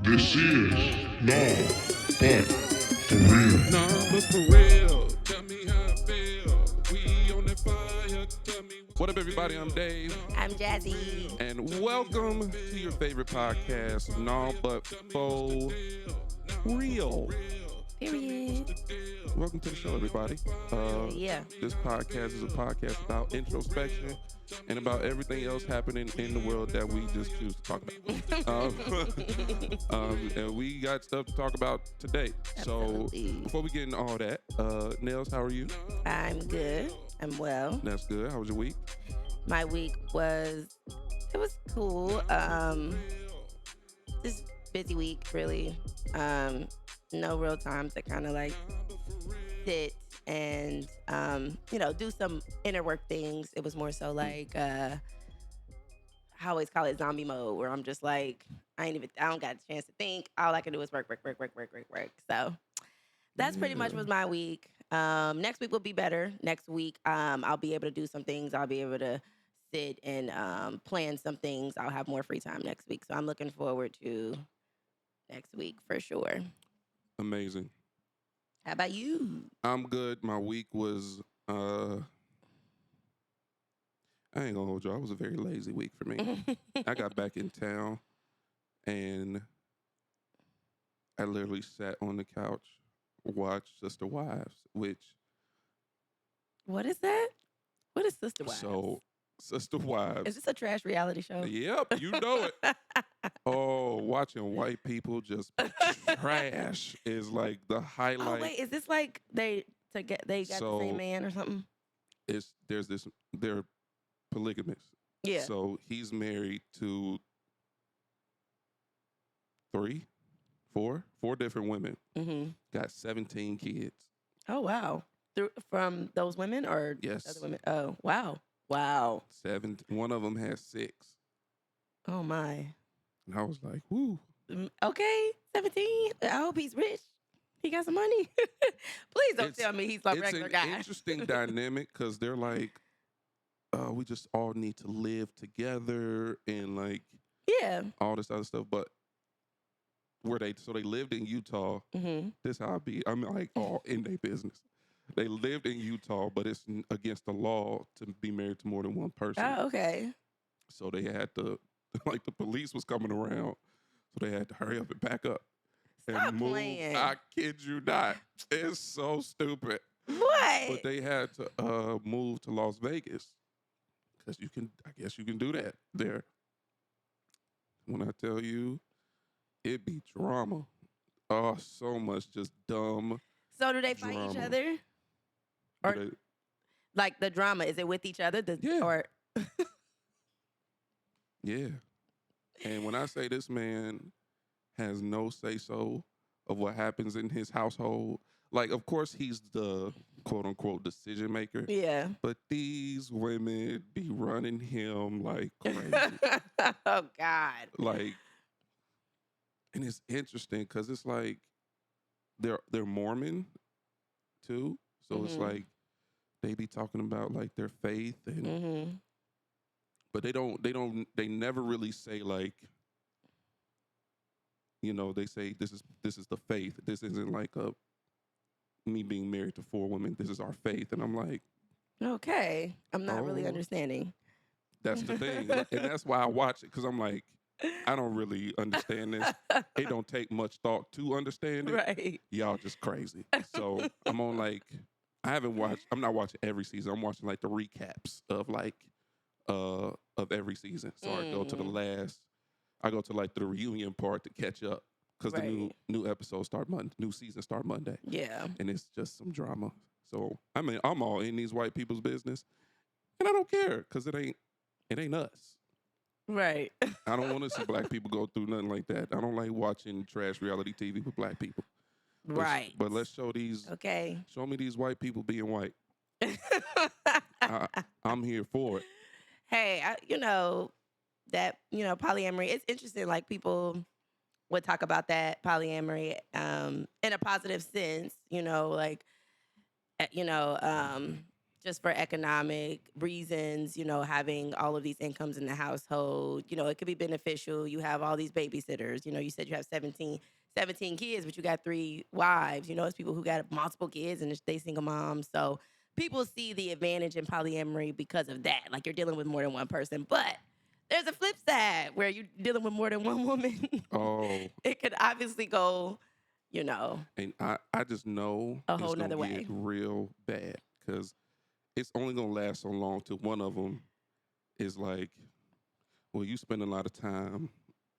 This is No But For Real. Nah, but for real, tell me how I feel. We on that fire, tell me what up, everybody. I'm Dave, I'm Jazzy. and welcome to your favorite podcast, Nah, but for real. Period. Welcome to the show, everybody. Yeah. This podcast is a podcast about introspection and about everything else happening in the world that we just choose to talk about. And we got stuff to talk about today. Absolutely. So before we get into all that, Nels, how are you? I'm good. I'm well. That's good. How was your week? My week was cool. Just busy week, really. No real time to kind of like sit and do some inner work things. It was more so like I always call it zombie mode, where I'm just like I don't got a chance to think. All I can do is work. So that's pretty much was my week. Next week will be better. Next week, I'll be able to do some things. I'll be able to sit and plan some things. I'll have more free time next week. So I'm looking forward to next week for sure. Amazing. How about you? I'm good. My week was, I ain't gonna hold you. It was a very lazy week for me. I got back in town and I literally sat on the couch, watched Sister Wives, which. What is that? What is Sister Wives? So, Sister Wives. Is this a trash reality show? Yep, you know it. Oh, watching white people just trash is like the highlight. Oh wait, is this like they got the same man or something? They're polygamous. Yeah. So he's married to four different women. Mm-hmm. Got 17 kids. Oh wow. From those women or Yes. other women? Oh wow. Wow. One of them has 6. Oh my. And I was like, whoo. Okay, 17. I hope he's rich. He got some money. Please don't tell me he's a regular guy. It's an interesting dynamic because they're like, we just all need to live together and like all this other stuff. But they lived in Utah. Mm-hmm. This how I be. I'm like all in their business. They lived in Utah, but it's against the law to be married to more than one person. Oh, okay. So they had to, like the police was coming around, so they had to hurry up and pack up Stop move. playing. I kid you not. It's so stupid. What? But they had to move to Las Vegas because I guess you can do that there. When I tell you, it be drama. Oh, so much just dumb. So do they fight each drama. other? Or like the drama, is it with each other? Yeah. Or Yeah. And when I say this man has no say-so of what happens in his household, like, of course, he's the quote-unquote decision maker. Yeah. But these women be running him like crazy. Oh, God. Like, and it's interesting because it's like they're Mormon too. So it's like they be talking about like their faith and but they never really say like, they say this is the faith. This isn't like me being married to 4 women. This is our faith. And I'm like, okay. I'm not really understanding. That's the thing. And that's why I watch it, because I'm like, I don't really understand this. It don't take much thought to understand it. Right. Y'all just crazy. So I'm on like, I'm not watching every season. I'm watching like the recaps of like, of every season. So I go to like the reunion part to catch up, because the new episodes start Monday, new season start Monday. Yeah. And it's just some drama. So, I mean, I'm all in these white people's business, and I don't care, because it ain't us. Right. I don't want to see black people go through nothing like that. I don't like watching trash reality TV with black people. Right. But let's show show me these white people being white. I'm here for it. Hey, polyamory, it's interesting. Like, people would talk about that polyamory in a positive sense, just for economic reasons, having all of these incomes in the household, it could be beneficial. You have all these babysitters. You said you have 17 kids, but you got 3 wives. It's people who got multiple kids and they single moms. So people see the advantage in polyamory because of that. Like you're dealing with more than one person. But there's a flip side where you're dealing with more than one woman. Oh, It could obviously go, and I just know a it's whole gonna nother way. get real bad because it's only gonna last so long till one of them is like, well, you spend a lot of time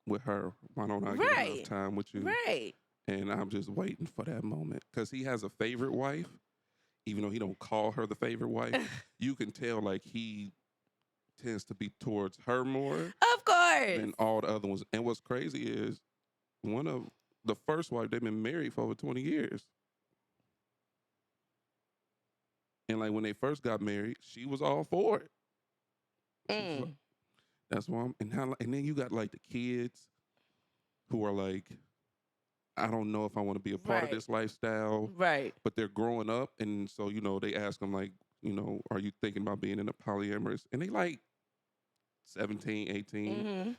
with her. Why don't I get enough Right. time with you? Right. And I'm just waiting for that moment because he has a favorite wife, even though he don't call her the favorite wife. You can tell like he tends to be towards her more Of course. than all the other ones. And what's crazy is one of the first wife, they've been married for over 20 years. And like when they first got married, she was all for it. She was like, Mm. that's why and then you got like the kids who are like, I don't know if I want to be a part of Right. this lifestyle, Right. but they're growing up. And so, they ask them like, are you thinking about being in a polyamorous? And they like 17, 18. Hmm.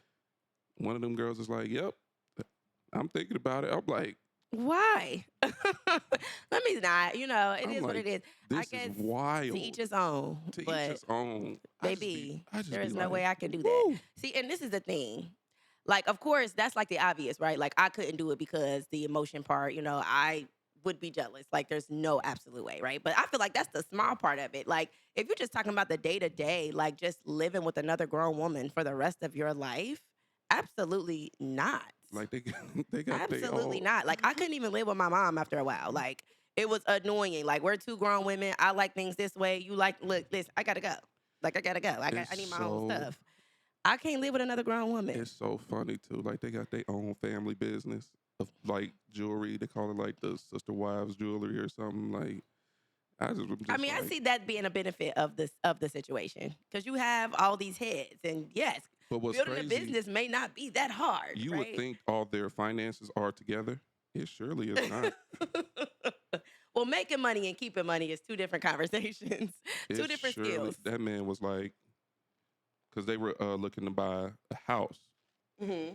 One of them girls is like, yep, I'm thinking about it. I'm like, Why? Let me not. It I'm is what like, it is. I this guess is wild. to each his own. To But each his own. baby, I just there be is no like, way I can do that. woo. See, and this is the thing. Like, of course, that's like the obvious, right? Like, I couldn't do it because the emotion part, I would be jealous. Like, there's no absolute way, right? But I feel like that's the small part of it. Like, if you're just talking about the day to day, like just living with another grown woman for the rest of your life, absolutely not. Like they got they Absolutely all not. Like, I couldn't even live with my mom after a while. Like, it was annoying. Like, we're 2 grown women. I like things this way. You like, look, listen, I gotta go. Like, I gotta go. I It's need my own so- stuff. I can't live with another grown woman. It's so funny too. Like they got their own family business of like jewelry. They call it like the sister wives jewelry or something. Like I'm just I mean, I like, see that being a benefit of the situation because you have all these heads, and yes, but what's building crazy, a business may not be that hard. you right? would think all their finances are together. It surely is not. Well, making money and keeping money is 2 different conversations, 2 It different surely- skills. That man was like, because they were looking to buy a house, Hmm.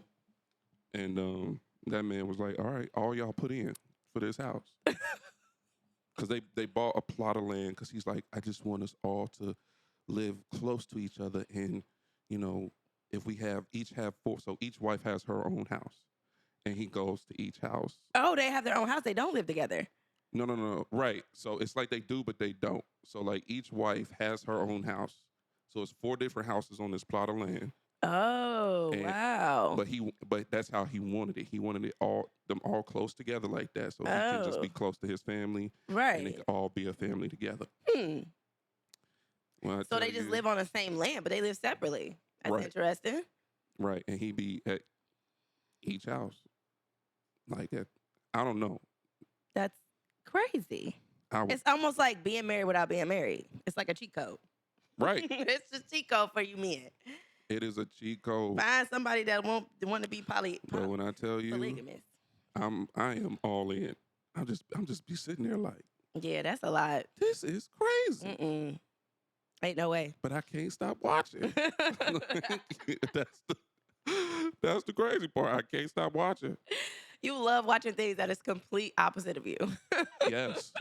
and that man was like, all right, all y'all put in for this house. Because they bought a plot of land because he's like, I just want us all to live close to each other. And, if we each have 4, so each wife has her own house. And he goes to each house. Oh, they have their own house. They don't live together. No. Right. So it's like they do, but they don't. So like each wife has her own house. So it's 4 different houses on this plot of land. Oh, And- wow. But that's how he wanted it. He wanted them all close together like that. So he can just be Oh. close to his family. And they Right. can all be a family together. Hmm. When I So they tell just you- live on the same land, but they live separately. That's Right. interesting. Right. And he be at each house. Like that. I don't know. That's crazy. I would, It's almost like being married without being married. It's like a cheat code. right. It's a cheat code for you men. It is a cheat code. Find somebody that won't want to be But when I tell you, polygamous. I am all in. I'm just be sitting there like, Yeah, that's a lot. this is crazy. Mm-mm. Ain't no way. But I can't stop watching. That's the crazy part. I can't stop watching. You love watching things that is complete opposite of you. Yes.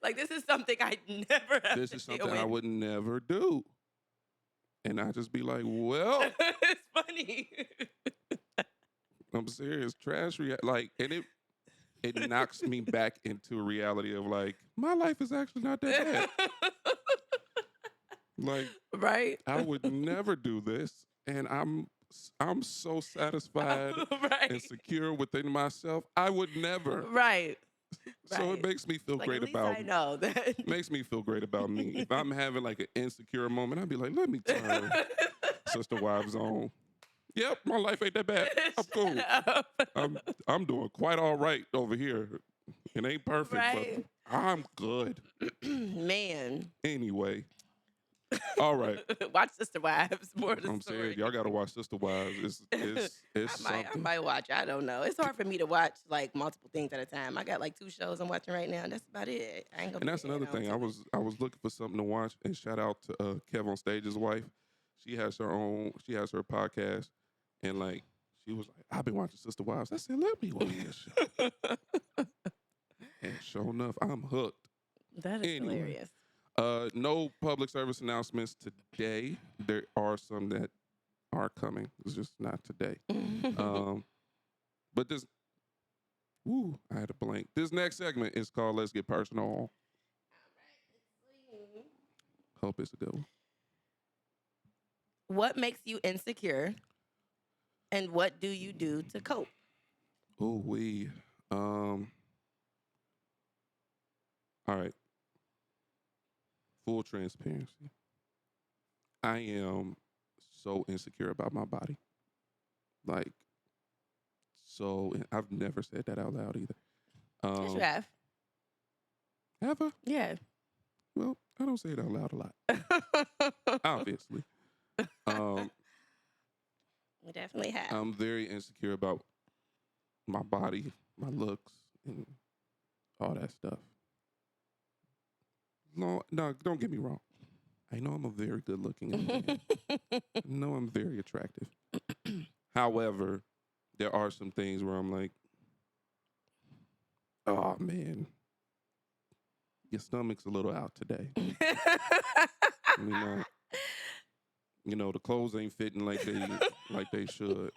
Like this is something I never have This to is deal something I with. would never do. And I just be like, well, It's funny. I'm serious. Trash like, and it knocks me back into a reality of like, my life is actually not that bad. Like, Right? I would never do this, and I'm so satisfied right. and secure within myself. I would never. Right. So Right. it makes me feel Like, great at least about I know that. makes me feel great about me. If I'm having like an insecure moment, I'd be like, let me turn Sister Wives on. Yep, my life ain't that bad. I'm cool. Shut up. I'm doing quite all right over here. It ain't perfect, Right. but I'm good. Man. Anyway, All right. Watch Sister Wives more than I'm story. saying y'all gotta watch Sister Wives. It's I something. might watch. I don't know. It's hard for me to watch like multiple things at a time. I got like 2 shows I'm watching right now. And that's about it. I ain't gonna. And that's another thing. I was looking for something to watch, and shout out to Kev on Stage's wife. She has her podcast, and like she was like, I've been watching Sister Wives. I said, let me watch this show. And sure enough, I'm hooked. That is Anyway. hilarious. No public service announcements today. There are some that are coming. It's just not today. But this, I had a blank. This next segment is called Let's Get Personal. Hope it's a good one. What makes you insecure, and what do you do to cope? Oh, all right. Full transparency. I am so insecure about my body. Like, so, I've never said that out loud either. Yes, you have. Have I? Yeah. Well, I don't say it out loud a lot, obviously. We definitely have. I'm very insecure about my body, my looks, and all that stuff. No, don't get me wrong. I know I'm a very good-looking man. I know I'm very attractive. However, there are some things where I'm like, oh, man, your stomach's a little out today. The clothes ain't fitting like they should.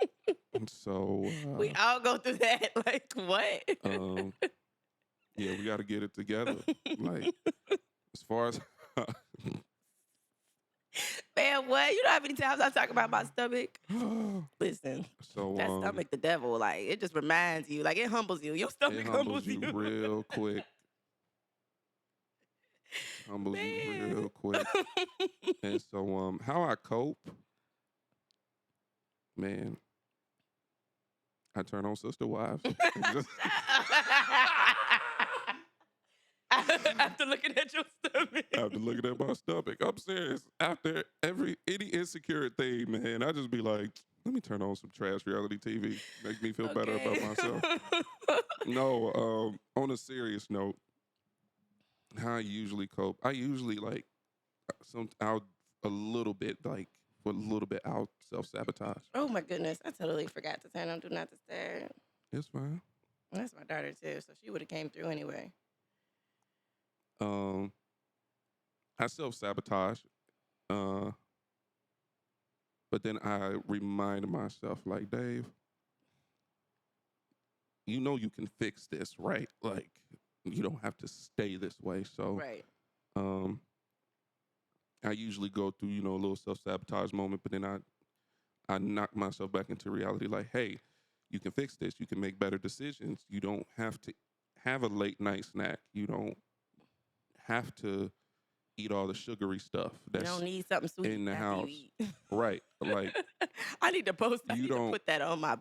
And so we all go through that. Like, what? Yeah, we got to get it together. Like, as far as man, what? You know how many times I talk about my stomach? Listen, so that stomach, the devil, like, it just reminds you, like, it humbles you. Your stomach it humbles you real quick. Humbles you real quick. And so, how I cope, man, I turn on Sister Wives. After looking at your stomach. After looking at my stomach. I'm serious. After any insecure thing, man, I just be like, let me turn on some trash reality TV. Make me feel better about myself. No, on a serious note, how I usually cope, I usually like I'll a little bit I'll self-sabotage. Oh my goodness, I totally forgot to turn on Do Not Disturb. It's fine. That's my daughter too, so she would have came through anyway. I self-sabotage, but then I remind myself, like, Dave, you know you can fix this, right? Like, you don't have to stay this way. So, Right. I usually go through, a little self-sabotage moment, but then I knock myself back into reality, like, hey, you can fix this. You can make better decisions. You don't have to have a late night snack. You don't have to eat all the sugary stuff You don't need something sweet in the after house. you eat. Right. Like, I need to post. I You need to don't- put that on my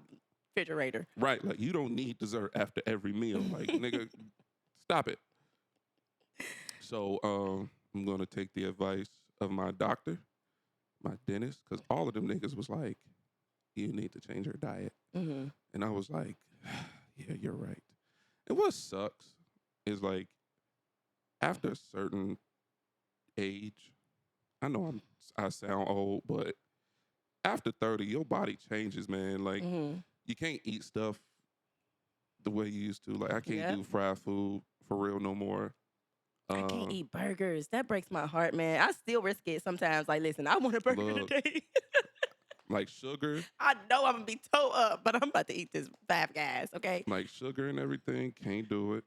refrigerator. right. Like, you don't need dessert after every meal. Like, nigga, stop it. So, I'm going to take the advice of my doctor, my dentist, because all of them niggas was like, you need to change your diet. Mm-hmm. And I was like, yeah, you're right. And what sucks is, like, after a certain age, I know I sound old, but after 30, your body changes, man. Like, Mm-hmm. you can't eat stuff the way you used to. Like, I can't Yep. do fried food for real no more. I can't eat burgers. That breaks my heart, man. I still risk it sometimes. Like, listen, I want a burger Look. today. Like sugar, I know I'm gonna be toe up, but I'm about to eat this Five Guys. Okay. like sugar and everything, can't do it.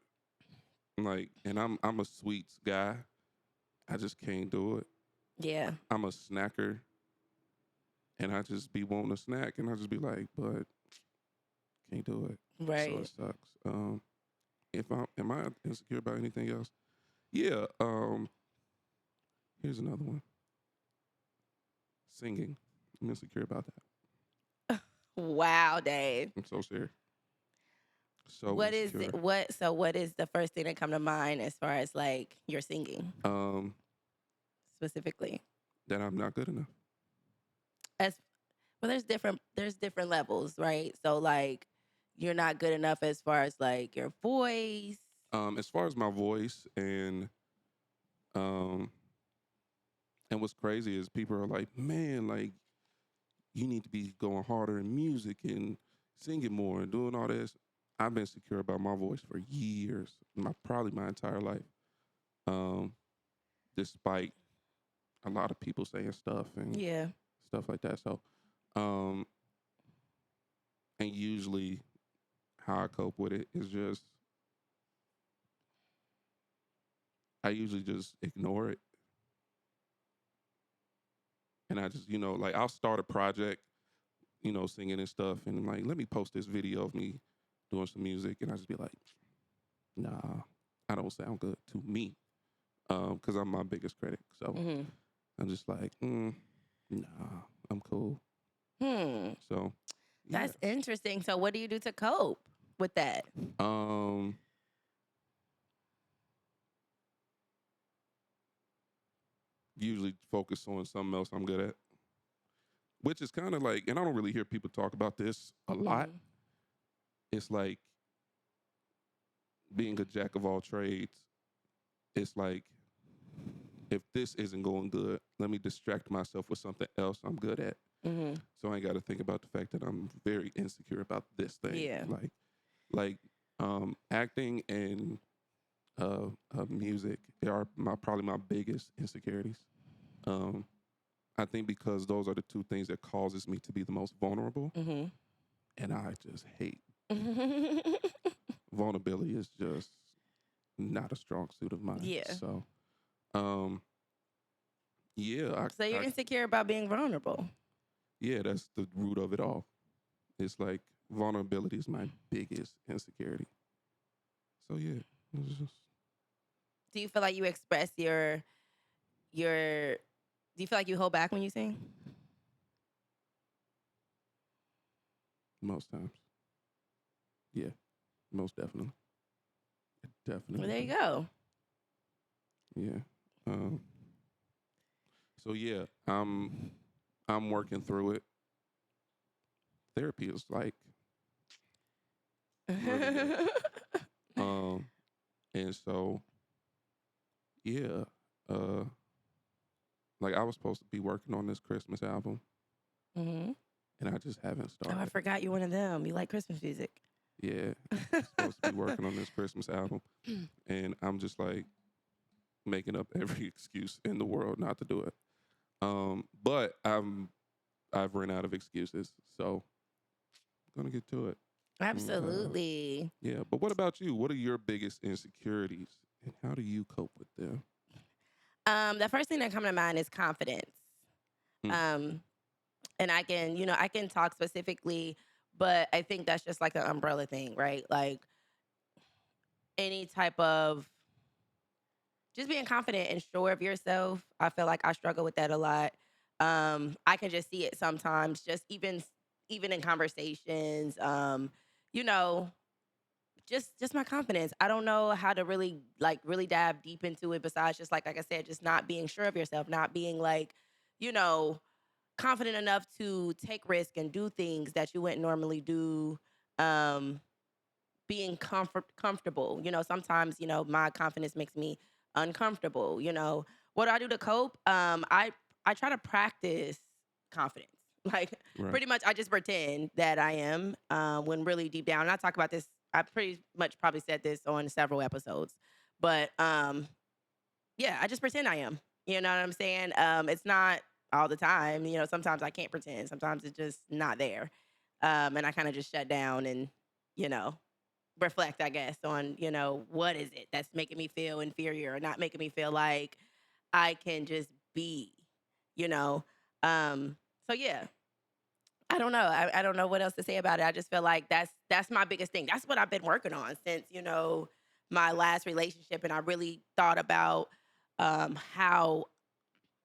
Like, and I'm a sweets guy. I just can't do it. Yeah. I'm a snacker, and I just be wanting a snack, and I just be like, but can't do it. Right. So it sucks. Am I insecure about anything else? Yeah. Here's another one. Singing. I'm insecure about that. Wow, Dave. I'm so serious. So What is insecure. it? What is the first thing that come to mind as far as like your singing Um, specifically? that I'm not good enough. As well, there's different levels, right? So like, you're not good enough as far as like your voice. As far as my voice um, and what's crazy is people are like, man, like you need to be going harder in music and singing more and doing all this. I've been secure about my voice for years, probably my entire life, um, despite a lot of people saying stuff and Yeah. stuff like that. So, um, and usually how I cope with it is just I usually just ignore it, and I just like I'll start a project, singing and stuff, and like let me post this video of me doing some music, and I just be like, nah, I don't sound good to me, because I'm my biggest critic. So Hmm. I'm just like, nah, I'm cool. Hmm. So yeah. That's interesting. So what do you do to cope with that? Um, usually focus on something else I'm good at, which is kind of like, and I don't really hear people talk about this a lot. Mhm. It's like being a jack of all trades. It's like if this isn't going good, let me distract myself with something else I'm good at. Mhm. So I ain't got to think about the fact that I'm very insecure about this thing. Yeah. Like acting and music are probably my biggest insecurities. Um, I think because those are the two things that causes me to be the most vulnerable, Mhm. and I just hate vulnerability. Is just not a strong suit of mine. Yeah. So, um, yeah, So you're insecure about being vulnerable. yeah, that's the root of it all. It's like vulnerability is my biggest insecurity. So yeah, it's just Do you feel like you express your do you feel like you hold back when you sing? most times. Yeah, most definitely. Definitely. Well, there you do. go. Yeah. So yeah, I'm working through it. Therapy is like really good. Um, and so yeah, uh, like I was supposed to be working on this Christmas album, Hmm. and I just haven't Oh, I started. forgot you're one of them. You like Christmas music. Yeah, I'm supposed to be working on this Christmas album, and I'm just like making up every excuse in the world not to do it. But I've run out of excuses, so I'm gonna get to it. And, Absolutely. yeah, but what about you? What are your biggest insecurities, and how do you cope with them? The first thing that comes to mind is confidence. Mm. Um, and I can talk specifically, but I think that's just like an umbrella thing, right? Like any type of just being confident and sure of yourself. I feel like I struggle with that a lot. I can just see it sometimes, just even in conversations. You know, just my confidence. I don't know how to really dive deep into it besides just like I said, just not being sure of yourself, not being like, you know, confident enough to take risk and do things that you wouldn't normally do. Um, being comfortable. Sometimes, my confidence makes me uncomfortable. What do I do to cope? I try to practice confidence. Like Right. pretty much I just pretend that I am when really deep down. And I talk about this, I pretty much probably said this on several episodes. But yeah, I just pretend I am. You know what I'm saying? It's not all the time. Sometimes I can't pretend. Sometimes it's just not there. And I kind of just shut down and, you know, reflect, I guess, on, what is it that's making me feel inferior or not making me feel like I can just be, you know? So yeah, I don't know. I don't know what else to say about it. I just feel like that's my biggest thing. That's what I've been working on since, my last relationship. And I really thought about how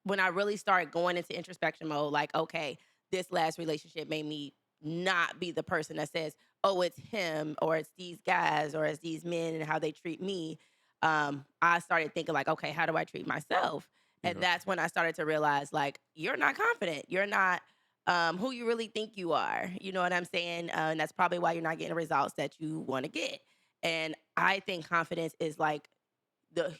when I really started going into introspection mode, like, okay, this last relationship made me not be the person that says, oh, it's him or it's these guys or it's these men and how they treat me. I started thinking like, okay, how do I treat myself? And Yeah. that's when I started to realize, like, you're not confident. You're not who you really think you are. You know what I'm saying? And that's probably why you're not getting the results that you want to get. And I think confidence is like the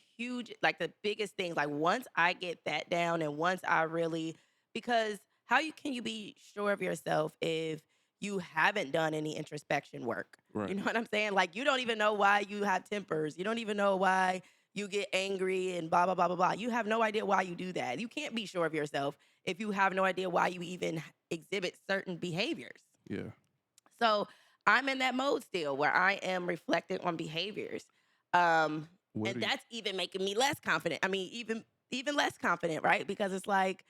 biggest thing. Like, once I get that down and once I really, because can you be sure of yourself if you haven't done any introspection work? You Right. know what I'm saying? Like, you don't even know why you have tempers. You don't even know why you get angry and blah, blah, blah, blah, blah. You have no idea why you do that. You can't be sure of yourself if you have no idea why you even exhibit certain behaviors. Yeah. So I'm in that mode still where I am reflecting on behaviors. Um, Where and do you, that's even making me less confident. I mean, even less confident, right? Because it's like,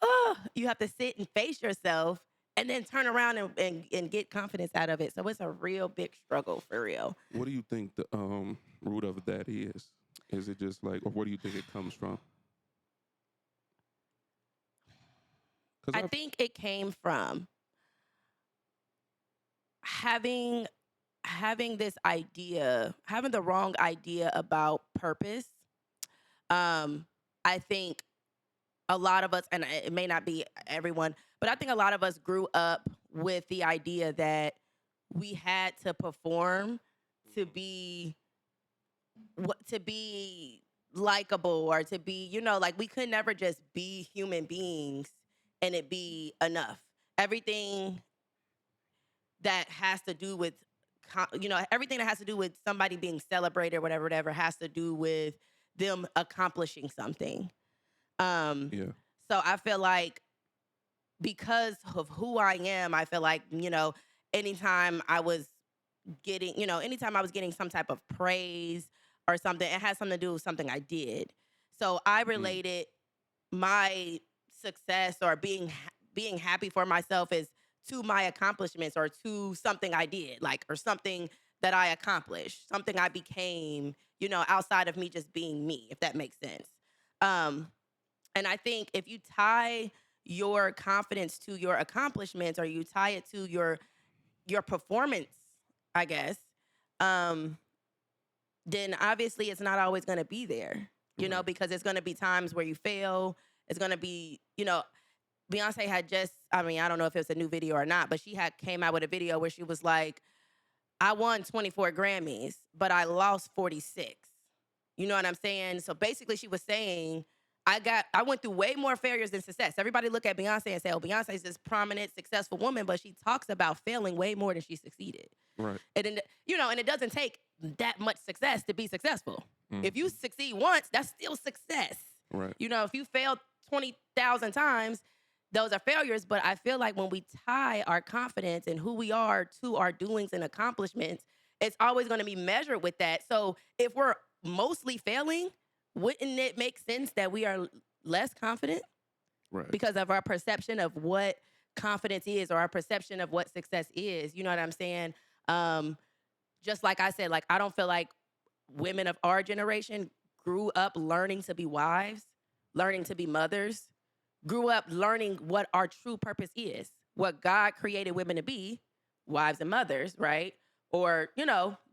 oh, you have to sit and face yourself and then turn around and get confidence out of it. So it's a real big struggle for real. what do you think the root of that is? Is it just like, or where do you think it comes from? Because I think it came from having this idea, having the wrong idea about purpose. I think a lot of us, and it may not be everyone, but I think a lot of us grew up with the idea that we had to perform to be to be likable or to be, like, we could never just be human beings and it be enough. Everything that has to do with everything that has to do with somebody being celebrated or whatever has to do with them accomplishing something. um yeah, so I feel like, because of who I am, I feel like, anytime I was anytime I was getting some type of praise or something, it has something to do with something I did. So I mm, related my success or being happy for myself is to my accomplishments or to something I did, like, or something that I accomplished, something I became, outside of me just being me, if that makes sense. Um, and I think if you tie your confidence to your accomplishments, or you tie it to your performance, I guess, um, then obviously it's not always going to be there, right. because it's going to be times where you fail. It's going to be, Beyonce had just, I mean, I don't know if it was a new video or not, but she had came out with a video where she was like, I won 24 Grammys, but I lost 46. You know what I'm saying? So basically she was saying, I went through way more failures than success. Everybody look at Beyonce and say, oh, Beyonce's this prominent, successful woman, but she talks about failing way more than she succeeded. Right. And it doesn't take that much success to be successful. Mm, If you succeed once, that's still success. right. If you failed 20,000 times, those are failures. But I feel like when we tie our confidence and who we are to our doings and accomplishments, it's always going to be measured with that. So if we're mostly failing, wouldn't it make sense that we are less confident Right. because of our perception of what confidence is, or our perception of what success is? You know what I'm saying? Just like I said, like, I don't feel like women of our generation grew up learning to be wives, learning to be mothers, grew up learning what our true purpose is, what God created women to be, wives and mothers, right? Or,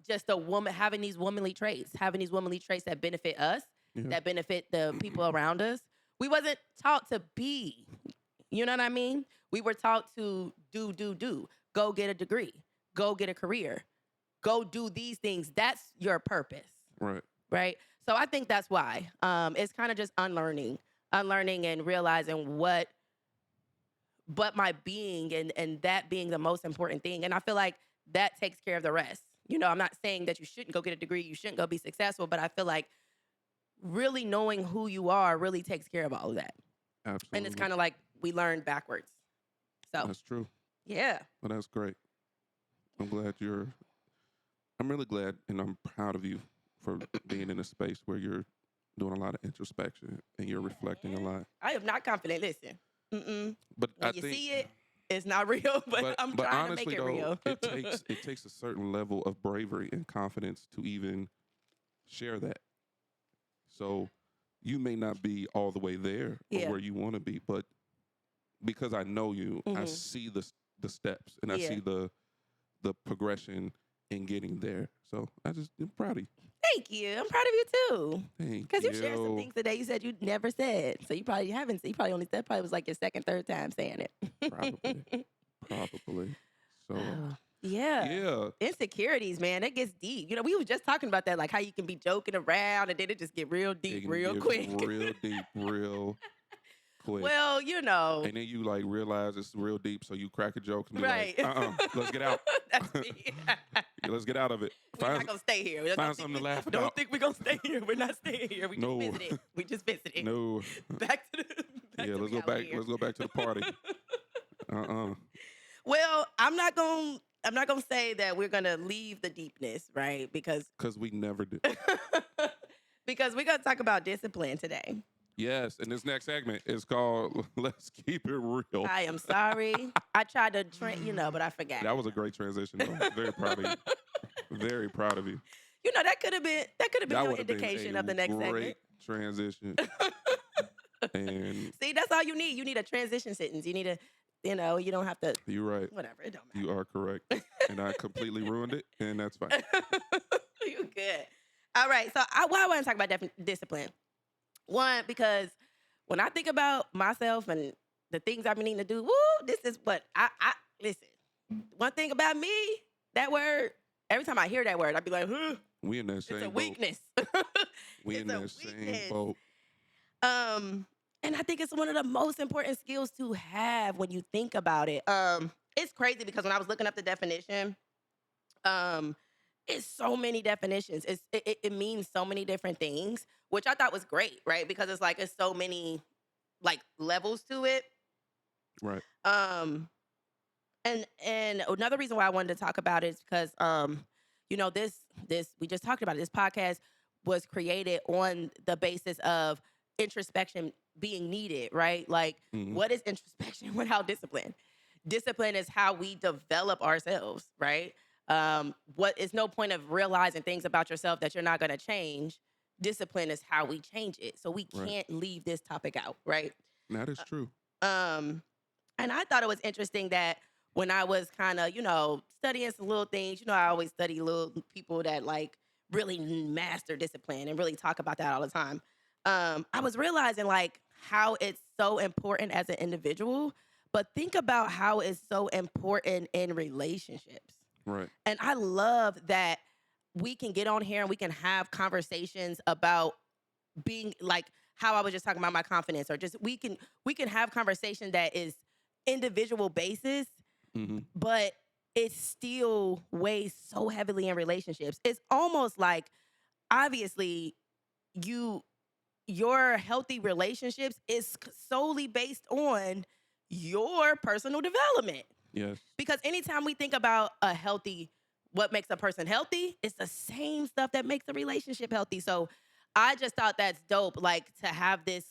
just a woman having these womanly traits, that benefit us, Yeah. that benefit the people around us. We wasn't taught to be, you know what I mean? We were taught to do, go get a degree, go get a career, go do these things. That's your purpose, Right. right? So I think that's why. It's kind of just unlearning and realizing what my being, and that being the most important thing. And I feel like that takes care of the rest. I'm not saying that you shouldn't go get a degree, you shouldn't go be successful, but I feel like really knowing who you are really takes care of all of that. Absolutely. And it's kind of like we learn backwards. So, That's true. yeah. Well, that's great. I'm really glad, and I'm proud of you for being in a space where you're doing a lot of introspection and you're reflecting a lot. I am not confident. Listen, But when I you think, see it, it's not real, but I'm but trying honestly, to make it though, real. it takes a certain level of bravery and confidence to even share that. So you may not be all the way there Yeah. or where you want to be, but because I know you, I Mhm. see the steps and I Yeah. see the progression in getting there. So I'm proud of you. Thank you. I'm proud of you too. Thank Because you shared some things today you said you never said. So you probably haven't. You probably only said probably was like your second, third time saying it. Probably. So Oh, yeah. yeah. Insecurities, man. It gets deep. You know, we were just talking about that, like how you can be joking around and then it just get real deep It real gets quick. real deep, real quick. Well, you know. And then you like realize it's real deep, so you crack a joke and be Right. like, let's get out. That's me. Yeah, let's get out of it. We're not gonna stay here. Find something to laugh Don't about. think we're gonna stay here. We're not staying here. We No. just visited. We just visited. No. Back to the back Yeah, to let's go back. reality here. Let's go back to the party. Well, I'm not gonna say that we're gonna leave the deepness, right? Because we never do. because we're gonna talk about discipline today. Yes, and this next segment is called "Let's Keep It Real." I am sorry. I tried to but I forgot. That was a great transition. Though. Very proud of you. Very proud of you. You know, that could have been your would've been indication a of the next segment. Great transition. And see, that's all you need. You need a transition sentence. You need a, you don't have to. You're right. Whatever, it don't matter. You are correct. And I completely ruined it, and that's fine. You good. All right. So why I want to talk about discipline. One, because when I think about myself and the things I've been needing to do, this is what I listen. One thing about me, that word, every time I hear that word, I'd be like, We in that same it's a boat. weakness. We in that It's a same weakness. boat. And I think it's one of the most important skills to have when you think about it. It's crazy because when I was looking up the definition, it's so many definitions. It means so many different things, which I thought was great, right? Because it's so many like levels to it. Right. And another reason why I wanted to talk about it is because this we just talked about it. This podcast was created on the basis of introspection being needed, right? Like, what is introspection without discipline? Discipline is how we develop ourselves, right? What is no point of realizing things about yourself that you're not going to change. Discipline is how we change it. So we can't leave this topic out, right? That is true. And I thought it was interesting that when I was kind of, studying some little things, I always study little people that like really master discipline and really talk about that all the time. I was realizing like how it's so important as an individual, but think about how it's so important in relationships. Right. And I love that we can get on here and we can have conversations about being like how I was just talking about my confidence, or just we can have conversation that is individual basis, but it still weighs so heavily in relationships. It's almost like obviously your healthy relationships is solely based on your personal development. Yes. Because anytime we think about what makes a person healthy, it's the same stuff that makes a relationship healthy. So I just thought that's dope, like to have this,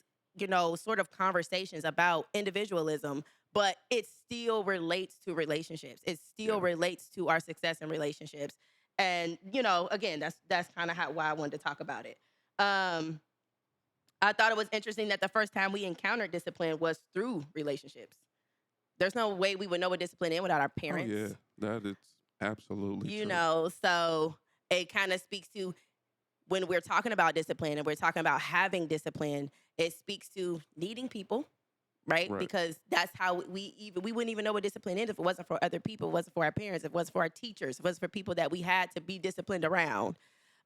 sort of conversations about individualism, but it still relates to relationships. It still relates to our success in relationships. And, again, that's kind of why I wanted to talk about it. I thought it was interesting that the first time we encountered discipline was through relationships. There's no way we would know what discipline is without our parents. Oh, yeah, that is absolutely true. So it kind of speaks to when we're talking about discipline and we're talking about having discipline, it speaks to needing people, right? Because that's how we wouldn't even know what discipline is if it wasn't for other people, if it wasn't for our parents, if it wasn't for our teachers, if it wasn't for people that we had to be disciplined around.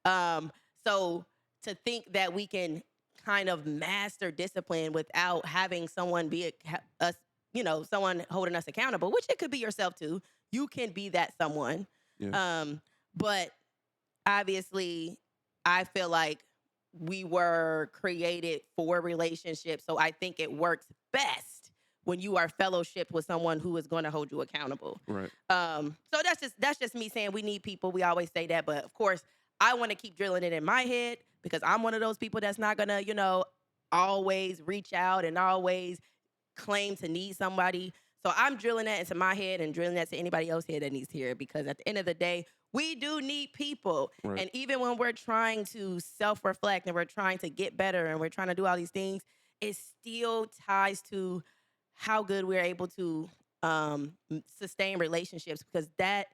So to think that we can kind of master discipline without having someone someone holding us accountable, which it could be yourself too. You can be that someone. Yeah. But obviously I feel like we were created for relationships. So I think it works best when you are fellowshipped with someone who is going to hold you accountable. Right. So that's just me saying we need people. We always say that, but of course I want to keep drilling it in my head because I'm one of those people that's not going to, always reach out and always claim to need somebody. So I'm drilling that into my head and drilling that to anybody else here that needs to hear it, because at the end of the day, we do need people. Right. And even when we're trying to self-reflect and we're trying to get better and we're trying to do all these things, it still ties to how good we're able to sustain relationships, because that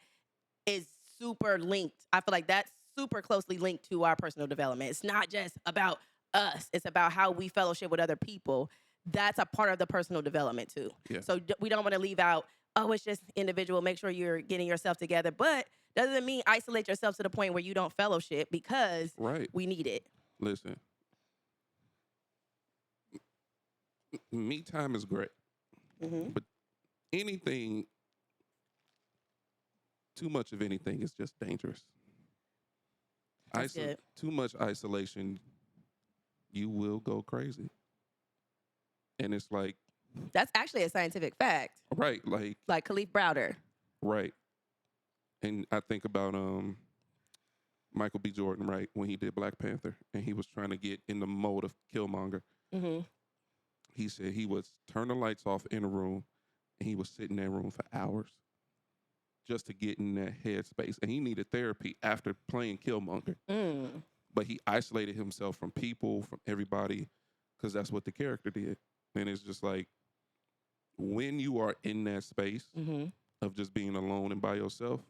is super linked. I feel like that's super closely linked to our personal development. It's not just about us, it's about how we fellowship with other people. That's a part of the personal development too. Yeah. So we don't want to leave out, oh, it's just individual. Make sure you're getting yourself together. But doesn't mean isolate yourself to the point where you don't fellowship, because Right. we need it. Listen, me time is great, Mm-hmm. but anything, too much of anything is just dangerous. That's good. Too much isolation, you will go crazy. And it's like, That's actually a scientific fact. right, Like Khalif Browder. right. And I think about Michael B. Jordan, right, when he did Black Panther, and he was trying to get in the mode of Killmonger. Mm-hmm. He said he would turn the lights off in a room, and he would sit in that room for hours just to get in that headspace. And he needed therapy after playing Killmonger. Mm. But he isolated himself from people, from everybody, because that's what the character did. And it's just like, when you are in that space Mm-hmm. of just being alone and by yourself,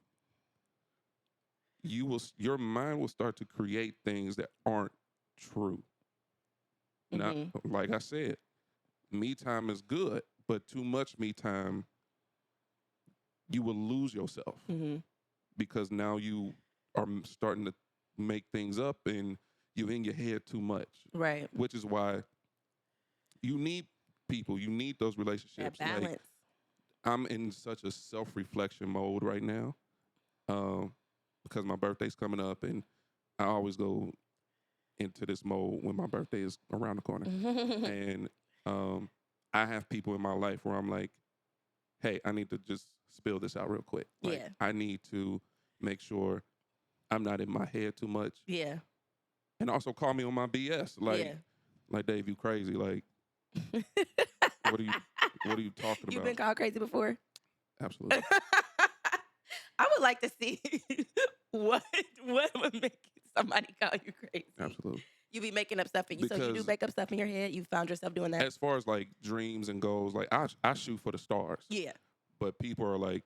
your mind will start to create things that aren't true. Not, like I said, me time is good, but too much me time, you will lose yourself, Mm-hmm. because now you are starting to make things up and you're in your head too much. Right. Which is why you need people, you need those relationships. That balance. Like, I'm in such a self-reflection mode right now, because my birthday's coming up, and I always go into this mode when my birthday is around the corner. And I have people in my life where I'm like, hey, I need to just spill this out real quick. Like, Yeah. I need to make sure I'm not in my head too much. Yeah. And also call me on my BS. Like Dave, you crazy. Like, what are you talking about? You've been called crazy before? Absolutely. I would like to see what would make somebody call you crazy. Absolutely. You be making up stuff, so you do Because- make up stuff in your head. You found yourself doing that. As far as like dreams and goals, like I shoot for the stars. Yeah. But people are like,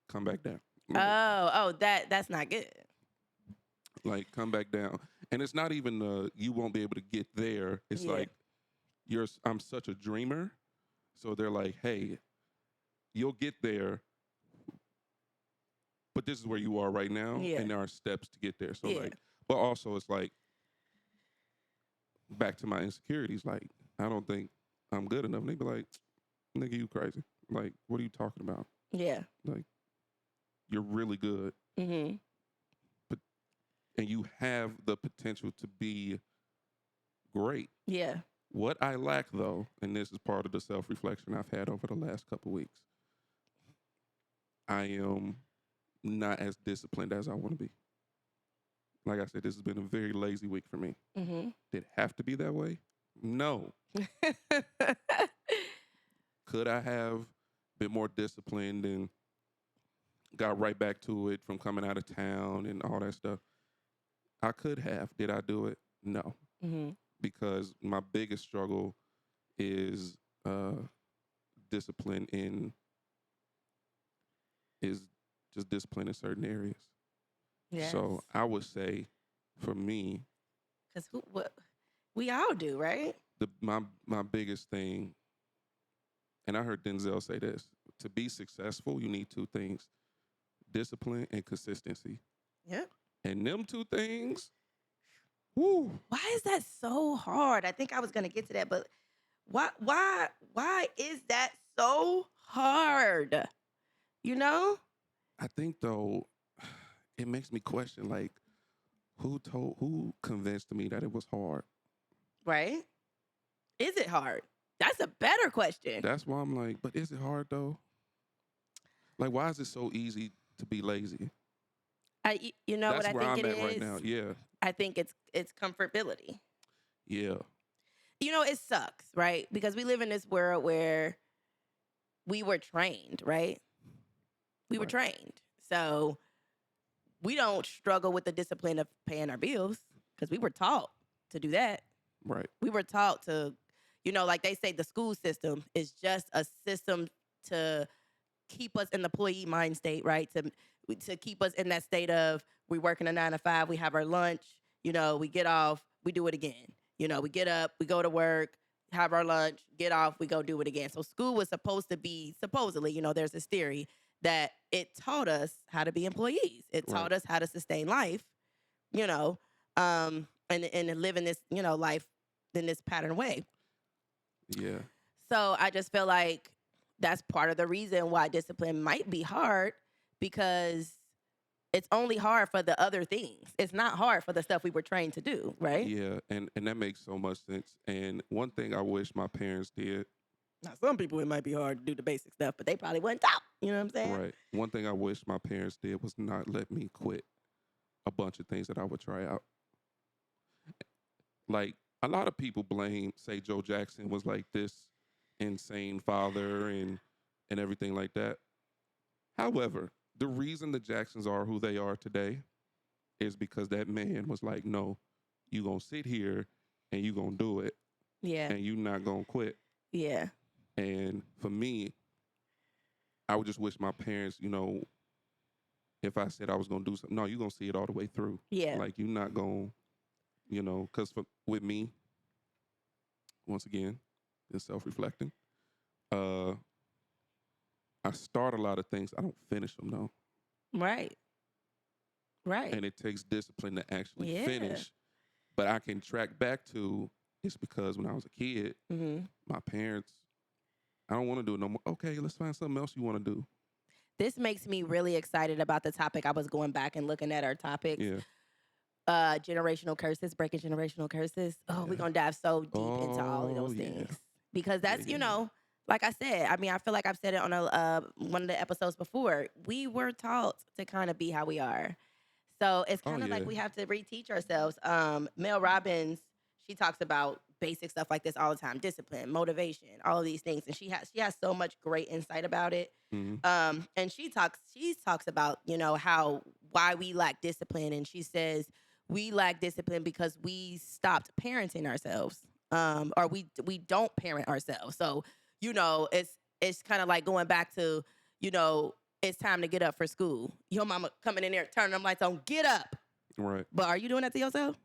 come back down. Like, That's not good. like, come back down. And it's not even you won't be able to get there. It's Yeah. like I'm such a dreamer. So they're like, hey, you'll get there, but this is where you are right now. Yeah. And there are steps to get there. So Yeah. like, but also it's like, back to my insecurities, like, I don't think I'm good enough. And they be like, nigga, you crazy. Like, what are you talking about? Yeah. Like, you're really good. Mm-hmm. And you have the potential to be great. Yeah. What I lack, though, and this is part of the self-reflection I've had over the last couple weeks, I am not as disciplined as I want to be. Like I said, this has been a very lazy week for me. Mm-hmm. Did it have to be that way? No. Could I have been more disciplined and got right back to it from coming out of town and all that stuff? I could have. Did I do it? No. Mm-hmm. Because my biggest struggle is discipline is just discipline in certain areas. Yes. So I would say, for me, Because what we all do, right? my biggest thing, and I heard Denzel say this: to be successful, you need two things: discipline and consistency. Yep. And them two things, woo. Why is that so hard? I think I was gonna get to that, but why is that so hard? You know? I think though, it makes me question, like, who convinced me that it was hard? Right? Is it hard? That's a better question. That's why I'm like, but is it hard though? Like, why is it so easy to be lazy? You know That's what I where think I'm it at right is? now. Yeah. I think it's comfortability. Yeah. You know, it sucks, right? Because we live in this world where we were trained, right? We were Right. trained. So we don't struggle with the discipline of paying our bills because we were taught to do that. Right. We were taught to, like they say, the school system is just a system to keep us in the employee mind state, right? to keep us in that state of we working a 9 to 5, we have our lunch, we get off, we do it again. We get up, we go to work, have our lunch, get off, we go do it again. So school was supposed to be, supposedly, there's this theory that it taught us how to be employees. It taught us how to sustain life, and live in this, life in this pattern way. Yeah. So I just feel like that's part of the reason why discipline might be hard, because it's only hard for the other things. It's not hard for the stuff we were trained to do, right? Yeah, and that makes so much sense. And one thing I wish my parents did. Now, some people, it might be hard to do the basic stuff, but they probably wouldn't talk. You know what I'm saying? Right. One thing I wish my parents did was not let me quit a bunch of things that I would try out. Like, a lot of people say Joe Jackson was like this insane father and everything like that. However, the reason the Jacksons are who they are today is because that man was like, no, you going to sit here and you going to do it. Yeah. And you not going to quit. Yeah. And for me, I would just wish my parents, if I said I was going to do something, no, you're going to see it all the way through. Yeah. Like, you're not going to, because with me, once again, it's self-reflecting. I start a lot of things. I don't finish them, though. Right. And it takes discipline to actually finish. But I can track back to, it's because when I was a kid, my parents, I don't want to do it no more. Okay, let's find something else you want to do. This makes me really excited about the topic. I was going back and looking at our topics. Yeah. Generational curses, breaking generational curses. Oh, we're going to dive so deep into all of those things. Because that's, like I said, I feel like I've said it on one of the episodes before. We were taught to kind of be how we are. So it's kind of like we have to reteach ourselves. Mel Robbins, she talks about basic stuff like this all the time: discipline, motivation, all of these things, and she has so much great insight about it. And she talks about why we lack discipline, and she says we lack discipline because we stopped parenting ourselves, or we don't parent ourselves. So it's kind of like going back to it's time to get up for school. Your mama coming in there turning them lights on, get up. Right. But are you doing that to yourself?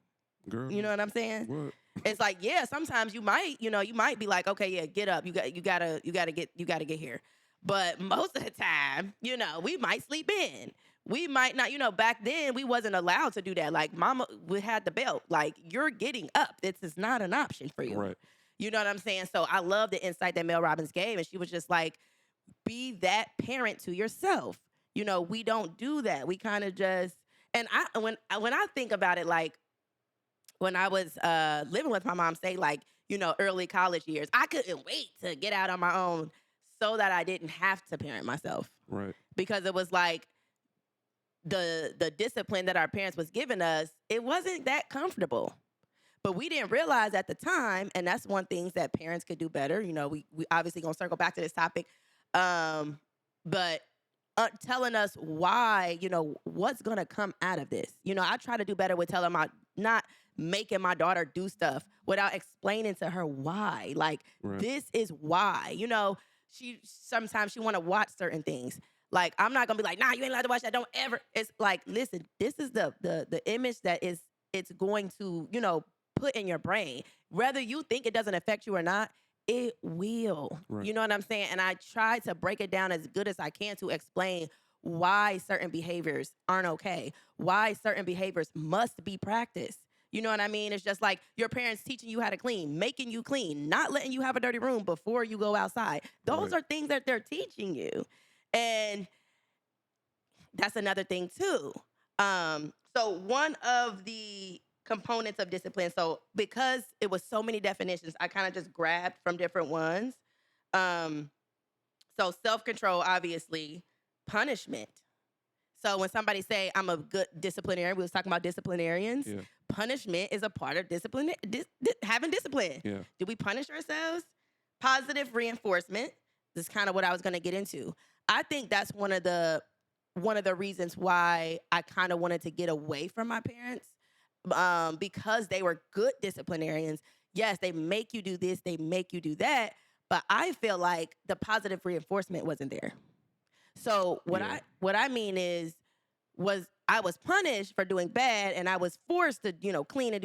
Girl. You know what I'm saying? What? It's like, sometimes you might be like, okay, yeah, get up. You gotta get here. But most of the time, we might sleep in. We might not, back then we wasn't allowed to do that. Like mama, we had the belt. Like, you're getting up. This is not an option for you. Right. You know what I'm saying? So I love the insight that Mel Robbins gave. And she was just like, be that parent to yourself. We don't do that. We kind of just, and when I think about it, like when I was living with my mom, say like, early college years, I couldn't wait to get out on my own so that I didn't have to parent myself. Right. Because it was like the discipline that our parents was giving us, it wasn't that comfortable. But we didn't realize at the time, and that's one thing that parents could do better. We obviously going to circle back to this topic. But telling us why, what's going to come out of this. I try to do better with telling not making my daughter do stuff without explaining to her why. Like, this is why. Sometimes she want to watch certain things. Like, I'm not going to be like, nah, you ain't allowed to watch that. Don't ever. It's like, listen, this is the image that it's going to, put in your brain. Whether you think it doesn't affect you or not, it will. Right. You know what I'm saying? And I try to break it down as good as I can to explain why certain behaviors aren't okay, why certain behaviors must be practiced. You know what I mean? It's just like your parents teaching you how to clean, making you clean, not letting you have a dirty room before you go outside. Those are things that they're teaching you. And that's another thing too. So one of the components of discipline. So because it was so many definitions, I kind of just grabbed from different ones. So self-control, obviously, punishment. So when somebody say I'm a good disciplinarian, we was talking about disciplinarians. Yeah. Punishment is a part of discipline, having discipline. Yeah. Do we punish ourselves? Positive reinforcement. This is kind of what I was going to get into. I think that's one of the reasons why I kind of wanted to get away from my parents. Because they were good disciplinarians. Yes, they make you do this, they make you do that, but I feel like the positive reinforcement wasn't there. So what I mean is, I was punished for doing bad, and I was forced to, clean and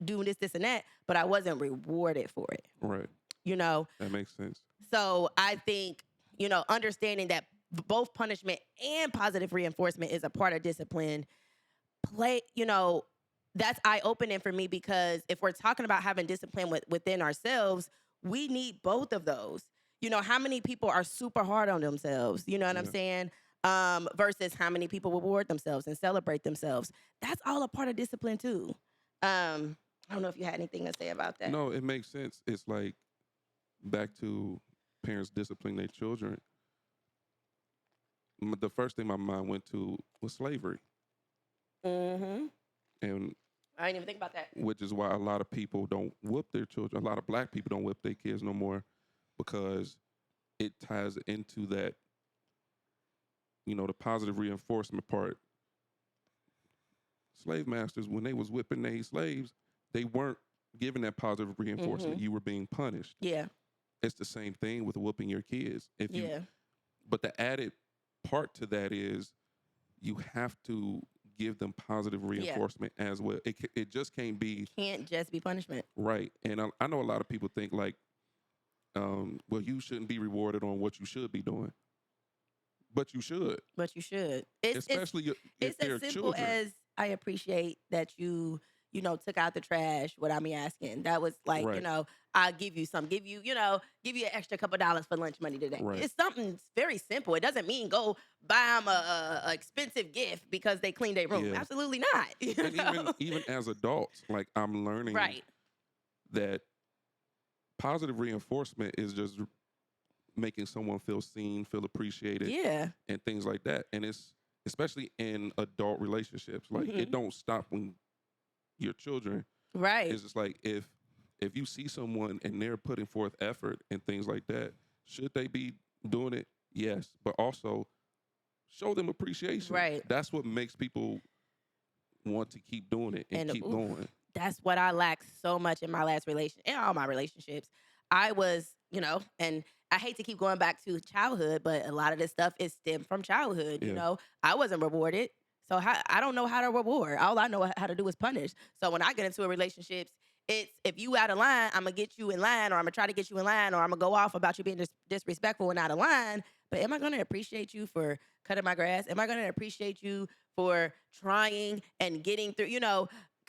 doing this, and that, but I wasn't rewarded for it. Right. You know, That makes sense. so I think, understanding that both punishment and positive reinforcement is a part of discipline, that's eye-opening for me, because if we're talking about having discipline within ourselves, we need both of those. How many people are super hard on themselves? You know what I'm Yeah. saying? Versus how many people reward themselves and celebrate themselves. That's all a part of discipline too. I don't know if you had anything to say about that. No, it makes sense. It's like back to parents disciplining their children. The first thing my mind went to was slavery. Mm-hmm. And I didn't even think about that. which is why a lot of people don't whoop their children. A lot of black people don't whip their kids no more, because it ties into that, the positive reinforcement part. Slave masters, when they was whipping their slaves, they weren't giving that positive reinforcement. Mhm. You were being punished. Yeah. It's the same thing with whooping your kids. Yeah. But the added part to that is you have to give them positive reinforcement as well. It just can't be Can't just be punishment. right. And I know a lot of people think like, well, you shouldn't be rewarded on what you should be doing, but you should, But you should. It's especially if it's they're as simple children. as, I appreciate that you took out the trash without me asking. That was like, Right. I'll give you some, give you an extra couple dollars for lunch money today. Right. It's something very simple. It doesn't mean go buy them a expensive gift because they cleaned their room. Yeah. Absolutely not. You And know? even as adults, like I'm learning Right. that positive reinforcement is just making someone feel seen, feel appreciated, Yeah. and things like that. And it's especially in adult relationships. Like Mhm. it don't stop when you're children. Right. It's just like if you see someone and they're putting forth effort and things like that, should they be doing it? Yes, but also show them appreciation. Right. That's what makes people want to keep doing it and keep oof, going. That's what I lacked so much in my last relation, in all my relationships. I was, and I hate to keep going back to childhood, but a lot of this stuff is stemmed from childhood. Yeah. I wasn't rewarded, so I don't know how to reward. All I know how to do is punish. So when I get into a relationship, it's, if you out of line, I'm gonna get you in line, or I'm gonna try to get you in line, or I'm gonna go off about you being disrespectful and out of line. But am I gonna appreciate you for cutting my grass? Am I gonna appreciate you for trying and getting through?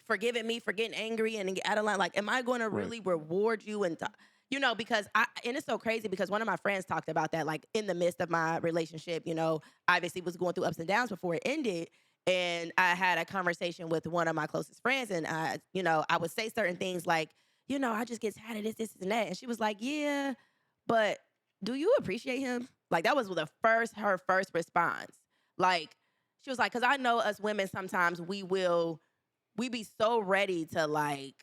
Forgiving me for getting angry and out of line. Like, am I going to Right. really reward you? And because and it's so crazy, because one of my friends talked about that, like in the midst of my relationship, obviously was going through ups and downs before it ended. And I had a conversation with one of my closest friends, and I would say certain things like, I just get tired of this, and that. And she was like, yeah, but do you appreciate him? Like, that was her first response. Like, she was like, because I know us women, sometimes we be so ready to, like,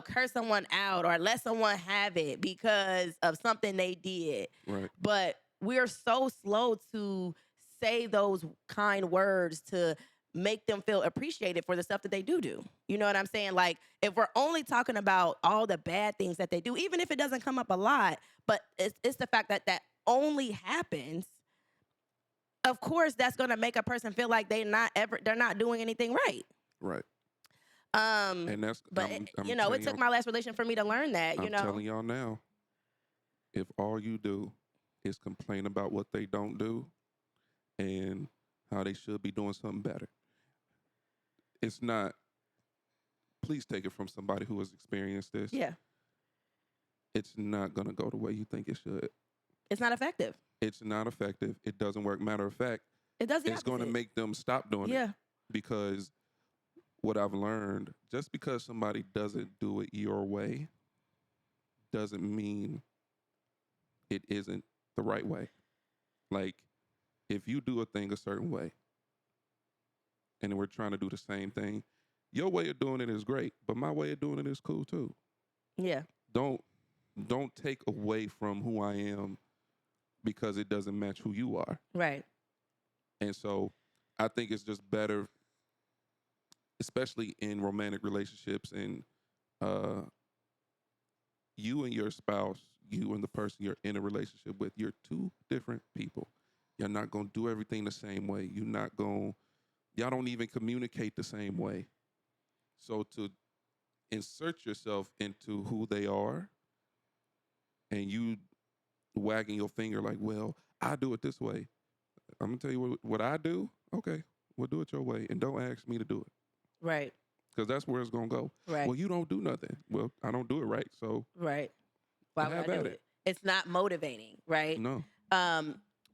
curse someone out or let someone have it because of something they did. Right. But we're so slow to say those kind words to make them feel appreciated for the stuff that they do. You know what I'm saying? Like, if we're only talking about all the bad things that they do, even if it doesn't come up a lot, but it's the fact that only happens, of course, that's going to make a person feel like they're not doing anything right. Right. And that's But I'm it telling took y'all- my last relationship for me to learn that. I'm telling y'all now, if all you do is complain about what they don't do and how they should be doing something better, it's not. Please take it from somebody who has experienced this. Yeah, It's not gonna go the way you think it should. it's not effective. It's not effective. It doesn't work. Matter of fact, It does the it's going to opposite. make them stop doing it. Yeah, Because what I've learned, just because somebody doesn't do it your way, doesn't mean it isn't the right way. Like, if you do a thing a certain way, and we're trying to do the same thing, your way of doing it is great, but my way of doing it is cool too. yeah, Don't take away from who I am because it doesn't match who you are. right. And so I think it's just better, especially in romantic relationships, and you and your spouse, you and the person you're in a relationship with, you're two different people. You're not gonna do everything the same way. Y'all don't even communicate the same way. So to insert yourself into who they are, and you wagging your finger like, well, I do it this way. I'm gonna tell you what I do. Okay, we'll do it your way, and don't ask me to do it. Right. Because that's where it's gonna go. Right. Well, you don't do nothing. Well, I don't do it right, so Right. Why would have I at do it. it? It's not motivating, right? no.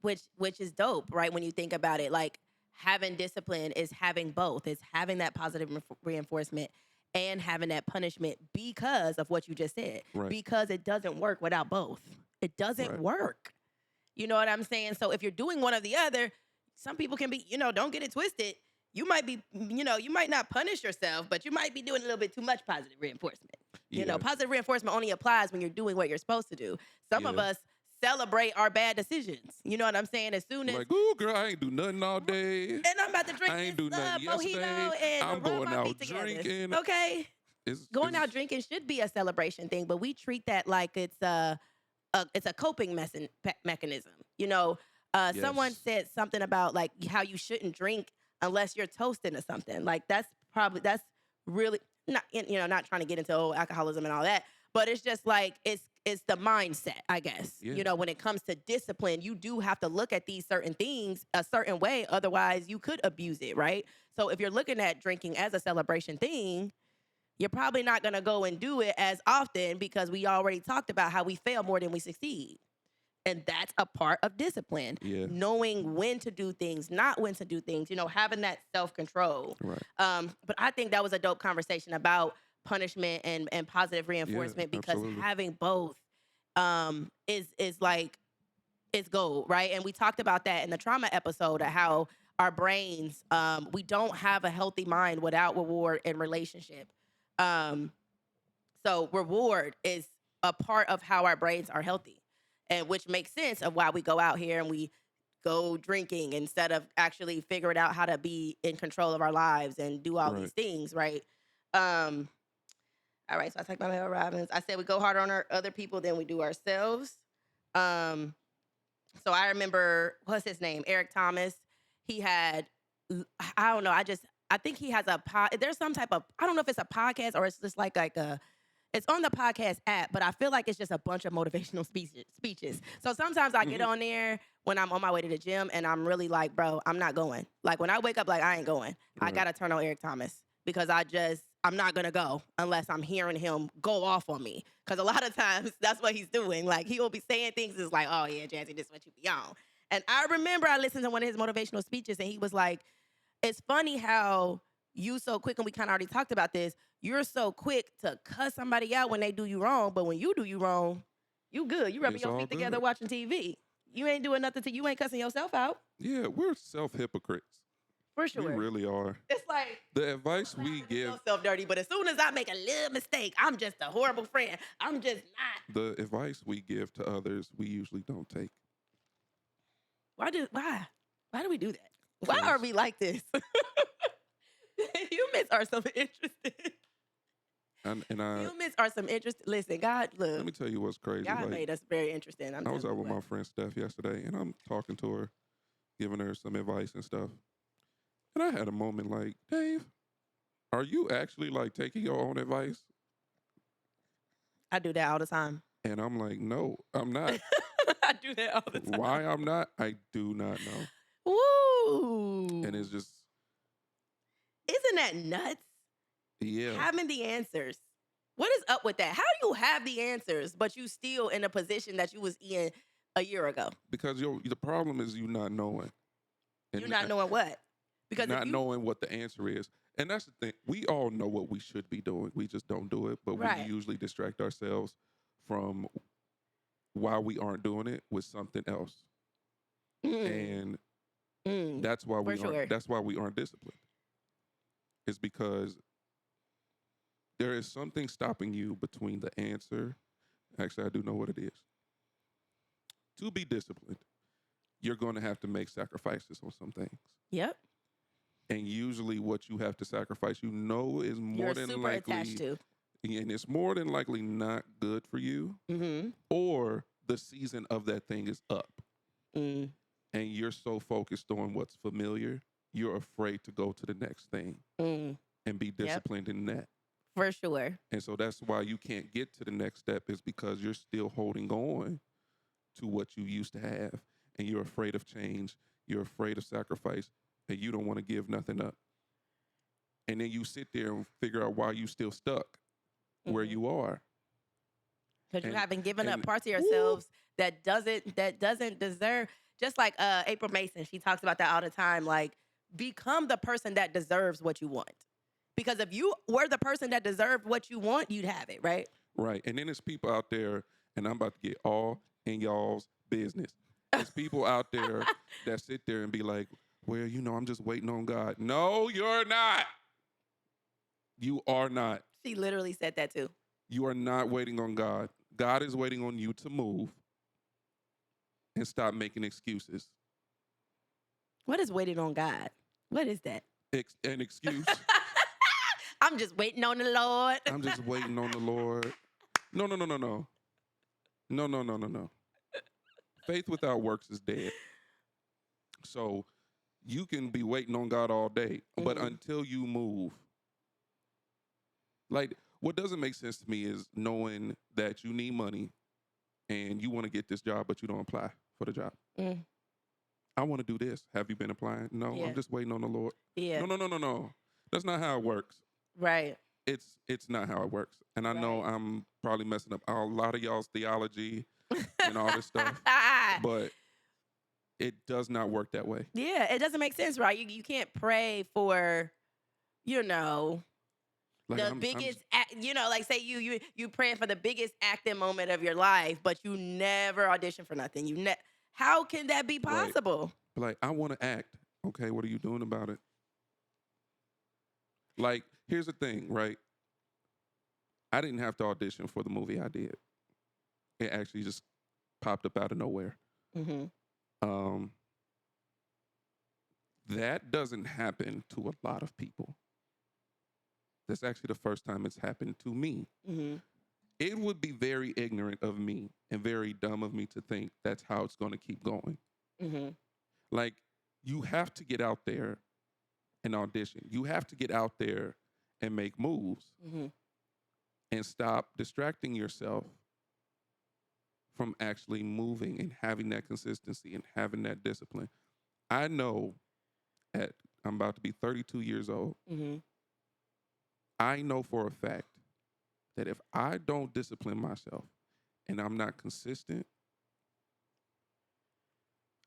Which is dope, right? When you think about it, like having discipline is having both. It's having that positive reinforcement and having that punishment because of what you just said. Right. Because it doesn't work without both. It doesn't Right. work. You know what I'm saying? So if you're doing one or the other, some people can be, don't get it twisted. You might be, you might not punish yourself, but you might be doing a little bit too much positive reinforcement. Yeah. Positive reinforcement only applies when you're doing what you're supposed to do. Some of Yeah. us celebrate our bad decisions. You know what I'm saying? As soon as Like, ooh, girl, I ain't do nothing all day. and I'm about to drink I ain't this do nothing mojito yesterday. and I'm rub going my out feet together. drinking. Okay, going out drinking should be a celebration thing, but we treat that like it's a coping mechanism. Someone Yes. said something about like how you shouldn't drink unless you're toasting or something. Like that's really not not trying to get into alcoholism and all that, but it's just like it's the mindset, I guess. Yeah. When it comes to discipline, you do have to look at these certain things a certain way, otherwise you could abuse it, right? So if you're looking at drinking as a celebration thing, you're probably not going to go and do it as often because we already talked about how we fail more than we succeed. And that's a part of discipline. Yeah. Knowing when to do things, not when to do things, having that self-control. Right. But I think that was a dope conversation about punishment and positive reinforcement because absolutely. having both is like, it's gold, right? And we talked about that in the trauma episode of how our brains, we don't have a healthy mind without reward and relationship. So reward is a part of how our brains are healthy. And which makes sense of why we go out here and we go drinking instead of actually figuring out how to be in control of our lives and do all these things, right? All right, so I talked about Mel Robbins. I said we go harder on our other people than we do ourselves. So I remember, what's his name? Eric Thomas. He had, I don't know, I think he has there's some type of, I don't know if it's a podcast or it's just like it's on the podcast app, but I feel like it's just a bunch of motivational speeches. So sometimes I get on there when I'm on my way to the gym and I'm really like, bro, I'm not going. Like when I wake up, like I ain't going. I Right. got to turn on Eric Thomas because I'm not going to go unless I'm hearing him go off on me. Because a lot of times that's what he's doing. Like he will be saying things that's like, oh yeah, Jazzy, this is what you be on. And I remember I listened to one of his motivational speeches and he was like, it's funny how you so quick, and we kind of already talked about this, you're so quick to cuss somebody out when they do you wrong, but when you do you wrong, you good. You rubbing It's your all feet together good. watching TV. You ain't doing nothing you ain't cussing yourself out. Yeah, we're self-hypocrites. For sure. We really are. It's like The advice we give, yourself dirty, but as soon as I make a little mistake, I'm just a horrible friend. I'm just not. the advice we give to others, we usually don't take. Why do we do that? Why are we like this? Humans are some interesting. And Humans are some interesting. Listen, God, let look, me tell you what's crazy. God Like, made us very interesting. I was out with my friend Steph yesterday, and I'm talking to her, giving her some advice and stuff. And I had a moment like, Dave, are you actually like taking your own advice? I do that all the time. And I'm like, no, I'm not. I do that all the time. Why I'm not, I do not know. Woo! And it's just, Isn't that nuts? yeah. Having the answers. What is up with that? How do you have the answers, but you still in a position that you was in a year ago? Because the problem is you not knowing. And You're not knowing what? Because not knowing what the answer is. And that's the thing. We all know what we should be doing. We just don't do it. But Right. we usually distract ourselves from why we aren't doing it with something else. And that's why we aren't disciplined. It's because there is something stopping you between the answer. Actually, I do know what it is. To be disciplined, you're going to have to make sacrifices on some things. Yep. And usually what you have to sacrifice, is more You're than super likely, attached to. and it's more than likely not good for you, Mm-hmm. or the season of that thing is up. Mm. and you're so focused on what's familiar, you're afraid to go to the next thing Mm, and be disciplined in that. for sure. And so that's why you can't get to the next step, is because you're still holding on to what you used to have, and you're afraid of change, you're afraid of sacrifice, and you don't want to give nothing up. And then you sit there and figure out why you still stuck where Mhm. you are. Because you And haven't given up and parts of woo, yourselves that doesn't deserve. Just like April Mason, she talks about that all the time. Like, become the person that deserves what you want. Because if you were the person that deserved what you want, you'd have it, right? right. And then there's people out there, and I'm about to get all in y'all's business. There's people out there that sit there and be like, well, I'm just waiting on God. No, you're not. You are not. She literally said that too. You are not waiting on God. God is waiting on you to move and stop making excuses. What is waiting on God? What is that? An excuse. I'm just waiting on the Lord. I'm just waiting on the Lord. No, no, no, no, no. No, no, no, no, no. Faith without works is dead. So you can be waiting on God all day, but Mhm. until you move, like, what doesn't make sense to me is knowing that you need money and you want to get this job, but you don't apply for the job. Mm. I want to do this. Have you been applying? No, Yeah. I'm just waiting on the Lord. Yeah. No, no, no, no, no. That's not how it works. Right. It's not how it works. And I know Right. I'm probably messing up a lot of y'all's theology and all this stuff, but it does not work that way. Yeah, it doesn't make sense, right? You can't pray for, you know, Like the I'm biggest, like say you praying for the biggest acting moment of your life, but you never audition for nothing. How can that be right. possible? Like, I want to act. Okay, what are you doing about it? Like, here's the thing, right? I didn't have to audition for the movie I did. It actually just popped up out of nowhere. Mm-hmm. Um, that doesn't happen to a lot of people. That's actually the first time it's happened to me. Mm-hmm. It would be very ignorant of me and very dumb of me to think that's how it's going to keep going. Mm-hmm. Like, you have to get out there and audition. You have to get out there and make moves Mm-hmm. and stop distracting yourself from actually moving and having that consistency and having that discipline. I know I'm about to be 32 years old. Mm-hmm. I know for a fact that if I don't discipline myself and I'm not consistent,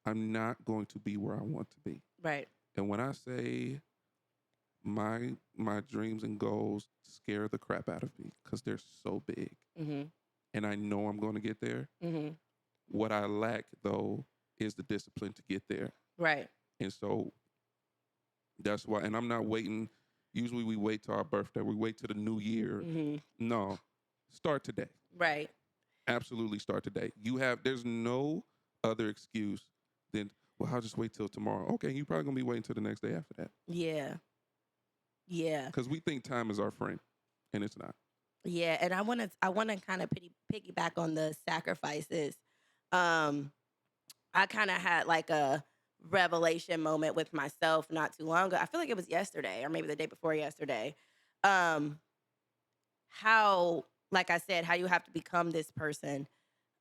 I'm not going to be where I want to be. Right. And when I say my dreams and goals scare the crap out of me because they're so big, Mm-hmm. and I know I'm going to get there. Mm-hmm. What I lack, though, is the discipline to get there. Right. And so that's why, and I'm not waiting. Usually we wait till our birthday. We wait till the new year. Mm-hmm. No, start today. Right. Absolutely start today. There's no other excuse than, well, I'll just wait till tomorrow. Okay, you're probably going to be waiting till the next day after that. Yeah. Yeah. Because we think time is our friend, and it's not. Yeah. And I want to kind of piggyback on the sacrifices. I kind of had like a revelation moment with myself not too long ago. I feel like it was yesterday or maybe the day before yesterday. How, like I said, how you have to become this person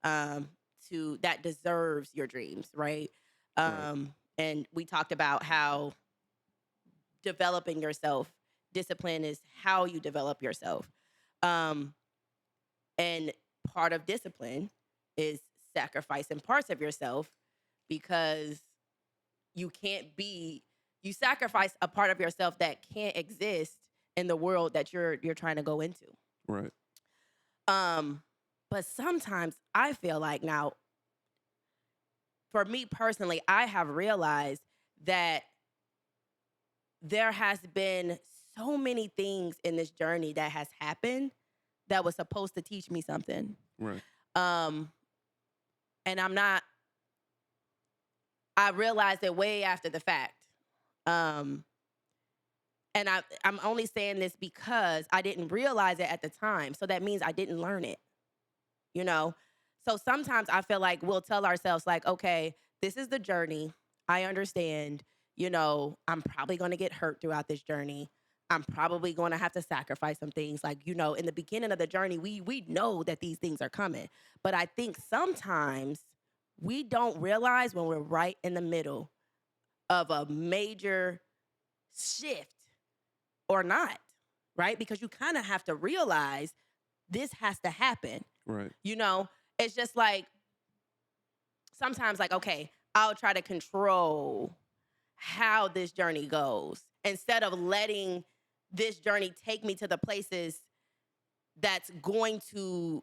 that deserves your dreams, right? Right. And we talked about how developing yourself, discipline is how you develop yourself. Um, and part of discipline is sacrificing parts of yourself because you sacrifice a part of yourself that can't exist in the world that you're trying to go into. Right. But sometimes I feel like, now, for me personally, I have realized that there has been so many things in this journey that has happened that was supposed to teach me something. Right. And I realized it way after the fact. And I'm only saying this because I didn't realize it at the time. So that means I didn't learn it, you know? So sometimes I feel like we'll tell ourselves like, okay, this is the journey. I understand, you know, I'm probably going to get hurt throughout this journey. I'm probably going to have to sacrifice some things. Like, you know, in the beginning of the journey, we know that these things are coming. But I think sometimes we don't realize when we're right in the middle of a major shift or not, right? Because you kind of have to realize this has to happen. Right. You know, it's just like sometimes, like, okay, I'll try to control how this journey goes instead of letting this journey take me to the places that's going to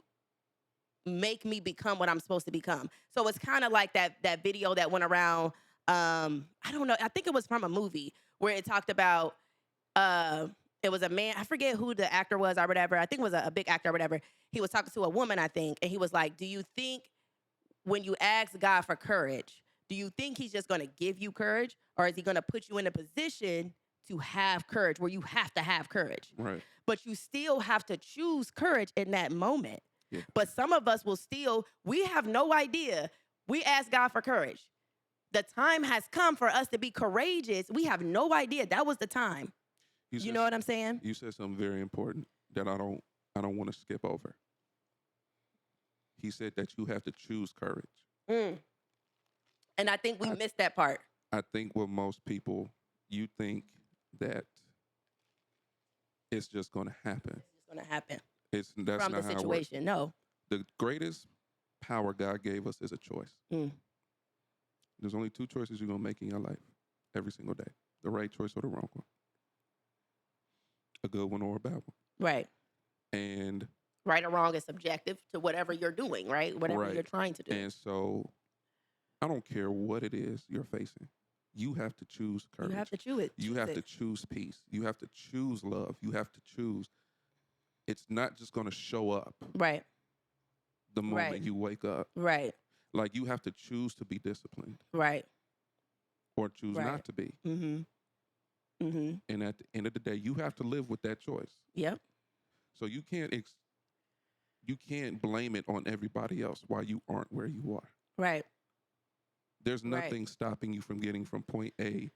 make me become what I'm supposed to become. So it's kind of like that video that went around. I don't know. I think it was from a movie where it talked about it was a man. I forget who the actor was or whatever. I think it was a big actor or whatever. He was talking to a woman, I think, and he was like, "Do you think when you ask God for courage, do you think He's just going to give you courage, or is He going to put you in a position to have courage where you have to have courage?" Right. But you still have to choose courage in that moment. Yeah. But some of us will still, we have no idea. We ask God for courage. The time has come for us to be courageous. We have no idea that was the time. You know what I'm saying? You said something very important that I don't want to skip over. He said that you have to choose courage. Mm. And I think we missed that part. I think with most people, you think that it's just going to happen. It's going to happen That's from not the how it works. situation. No. The greatest power God gave us is a choice. Mm. There's only two choices you're going to make in your life every single day. The right choice or the wrong one. A good one or a bad one. Right. And right or wrong is subjective to whatever you're doing, right? Whatever you're trying to do. And so I don't care what it is you're facing. You have to choose courage. You have to choose it. You have to choose peace. You have to choose love. You have to choose. It's not just going to show up. Right. The moment you wake up. Right. Like you have to choose to be disciplined. Right. Or choose not to be. Mm-hmm. Mm-hmm. And at the end of the day, you have to live with that choice. Yep. So you can't blame it on everybody else while you aren't where you are. Right. There's nothing stopping you from getting from point A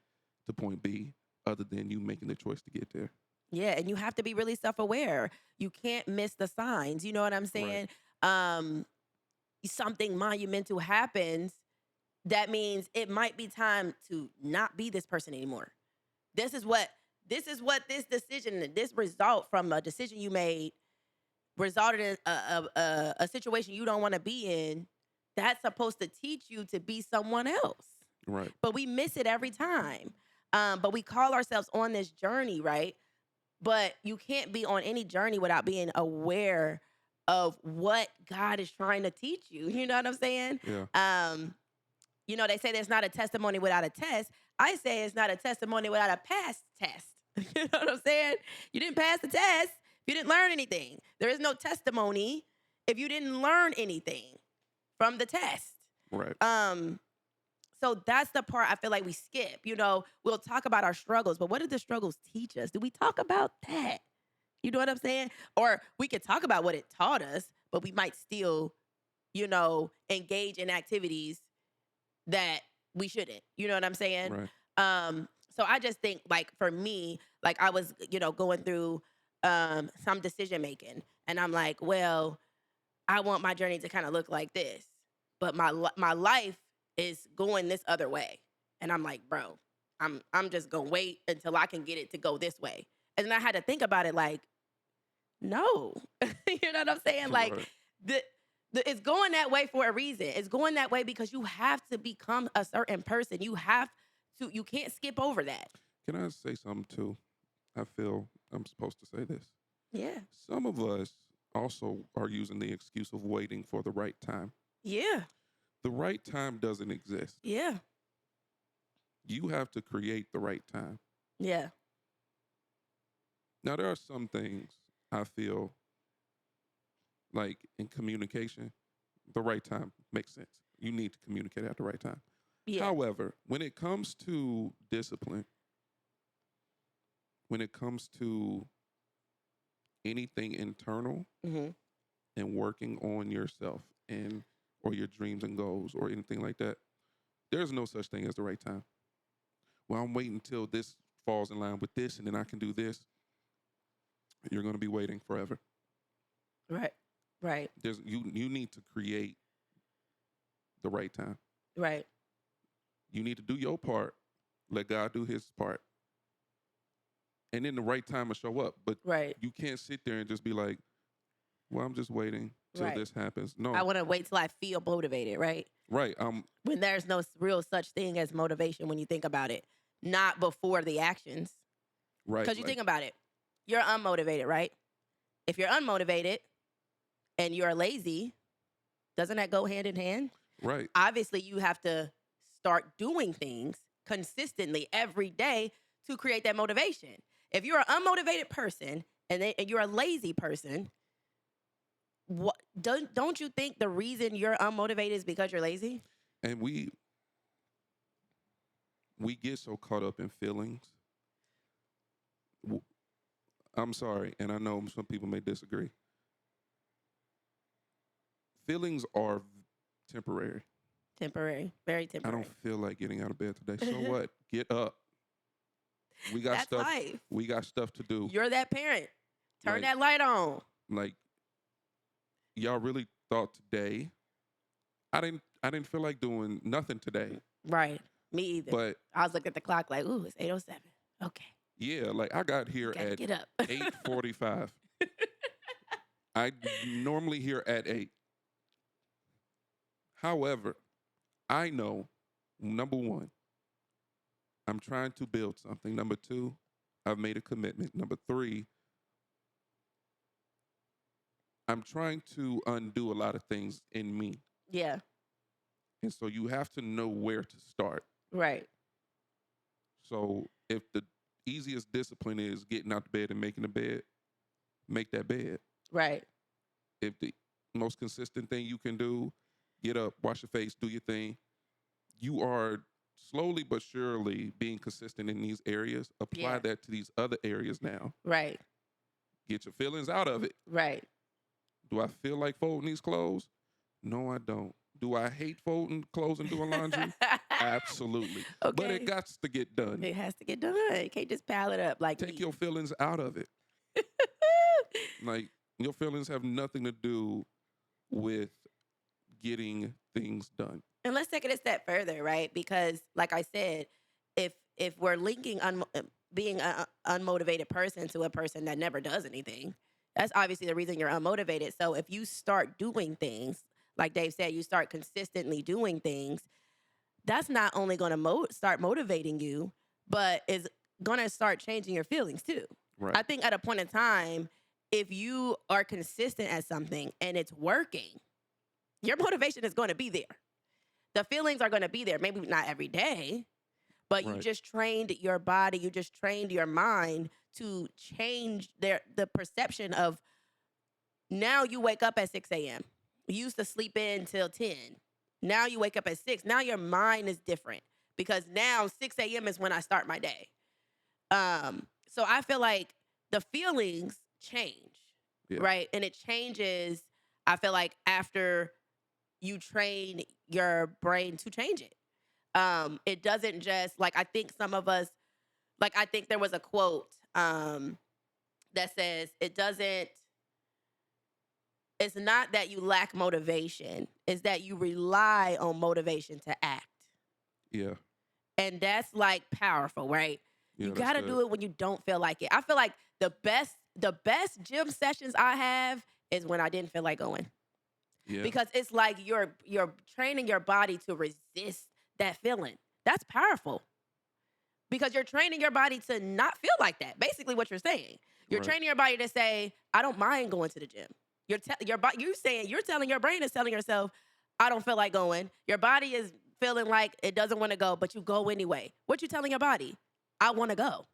to point B other than you making the choice to get there. Yeah, and you have to be really self-aware. You can't miss the signs. You know what I'm saying? Something monumental happens, that means it might be time to not be this person anymore. This is what this decision, this result from a decision you made resulted in a situation you don't want to be in. That's supposed to teach you to be someone else. Right. But we miss it every time. But we call ourselves on this journey, right? But you can't be on any journey without being aware of what God is trying to teach you. You know what I'm saying? Yeah. You know, they say there's not a testimony without a test. I say it's not a testimony without a past test. You know what I'm saying? You didn't pass the test if you didn't learn anything. There is no testimony if you didn't learn anything from the test. Right. So that's the part I feel like we skip. You know, we'll talk about our struggles, but what did the struggles teach us? Do we talk about that? You know what I'm saying? Or we could talk about what it taught us, but we might still, you know, engage in activities that we shouldn't. You know what I'm saying? Right. So I just think, like, for me, like, I was, you know, going through some decision making, and I'm like, well, I want my journey to kind of look like this, but my life is going this other way. And I'm like, bro, I'm just gonna wait until I can get it to go this way. And then I had to think about it, like, no. You know what I'm saying? Like, it's going that way for a reason. It's going that way because you have to become a certain person. You can't skip over that. Can I say something too? I feel I'm supposed to say this. Yeah. Some of us also are using the excuse of waiting for the right time. Yeah. The right time doesn't exist. Yeah. You have to create the right time. Yeah. Now, there are some things I feel like in communication, the right time makes sense. You need to communicate at the right time. Yeah. However, when it comes to discipline, when it comes to anything internal and working on yourself or your dreams and goals or anything like that, There's no such thing as the right time. Well, I'm waiting until this falls in line with this, and then I can do this. You're going to be waiting forever. Right. Right. You need to create the right time. Right. You need to do your part. Let God do his part. And then the right time will show up. But Right. you can't sit there and just be like, well, I'm just waiting till Right. this happens. No. I want to wait till I feel motivated, right? Right. When there's no real such thing as motivation when you think about it, not before the actions. Right. Because you think about it, you're unmotivated, right? If you're unmotivated and you're lazy, doesn't that go hand in hand? Right. Obviously, you have to start doing things consistently every day to create that motivation. If you're an unmotivated person and you're a lazy person, what don't you think the reason you're unmotivated is because you're lazy? And we get so caught up in feelings. I'm sorry, and I know some people may disagree. Feelings are temporary. Temporary, very I temporary. don't feel like getting out of bed today. So what? Get up. We got That's stuff. life. We got stuff to do. You're that parent. Turn Like- that light on. Like, y'all really thought today? I didn't feel like doing nothing today. Right. Me either. But I was looking at the clock like, ooh, it's 8:07. Okay. yeah, like I got here Gotta at get up. 8:45. I normally here at 8. However, I know, number one, I'm trying to build something. Number two, I've made a commitment. Number three, I'm trying to undo a lot of things in me. Yeah. And so you have to know where to start. Right. So if the easiest discipline is getting out of bed and making the bed, make that bed. Right. If the most consistent thing you can do, get up, wash your face, do your thing. You are slowly but surely being consistent in these areas. Apply Yeah. that to these other areas now. Right. Get your feelings out of it. Right. Do I feel like folding these clothes? No, I don't. Do I hate folding clothes and doing laundry? Absolutely. Okay. But it got to get done. It has to get done. You can't just pile it up like Take me. your feelings out of it. Like, your feelings have nothing to do with getting things done. And let's take it a step further, right? Because, like I said, if we're linking being an unmotivated person to a person that never does anything, that's obviously the reason you're unmotivated. So if you start doing things, like Dave said, you start consistently doing things, that's not only going to start motivating you, but is going to start changing your feelings too. Right. I think at a point in time, if you are consistent at something and it's working, your motivation is going to be there. The feelings are going to be there. Maybe not every day, but you Right. just trained your body, you just trained your mind to change the perception of now you wake up at 6 a.m. You used to sleep in till 10. Now you wake up at 6. Now your mind is different because now 6 a.m. is when I start my day. So I feel like the feelings change, Yeah. right? And it changes, I feel like, after you train your brain to change it. It doesn't just, like, I think some of us, like, I think there was a quote that says, it's not that you lack motivation, it's that you rely on motivation to act. Yeah. And that's like powerful, right? Yeah, You that's gotta good. do it when you don't feel like it. I feel like the best gym sessions I have is when I didn't feel like going. Yeah. Because it's like you're training your body to resist that feeling. That's powerful. Because you're training your body to not feel like that. Basically what you're saying. You're Right. training your body to say, I don't mind going to the gym. You're telling your brain is telling yourself, I don't feel like going. Your body is feeling like it doesn't want to go, but you go anyway. What you telling your body? I want to go.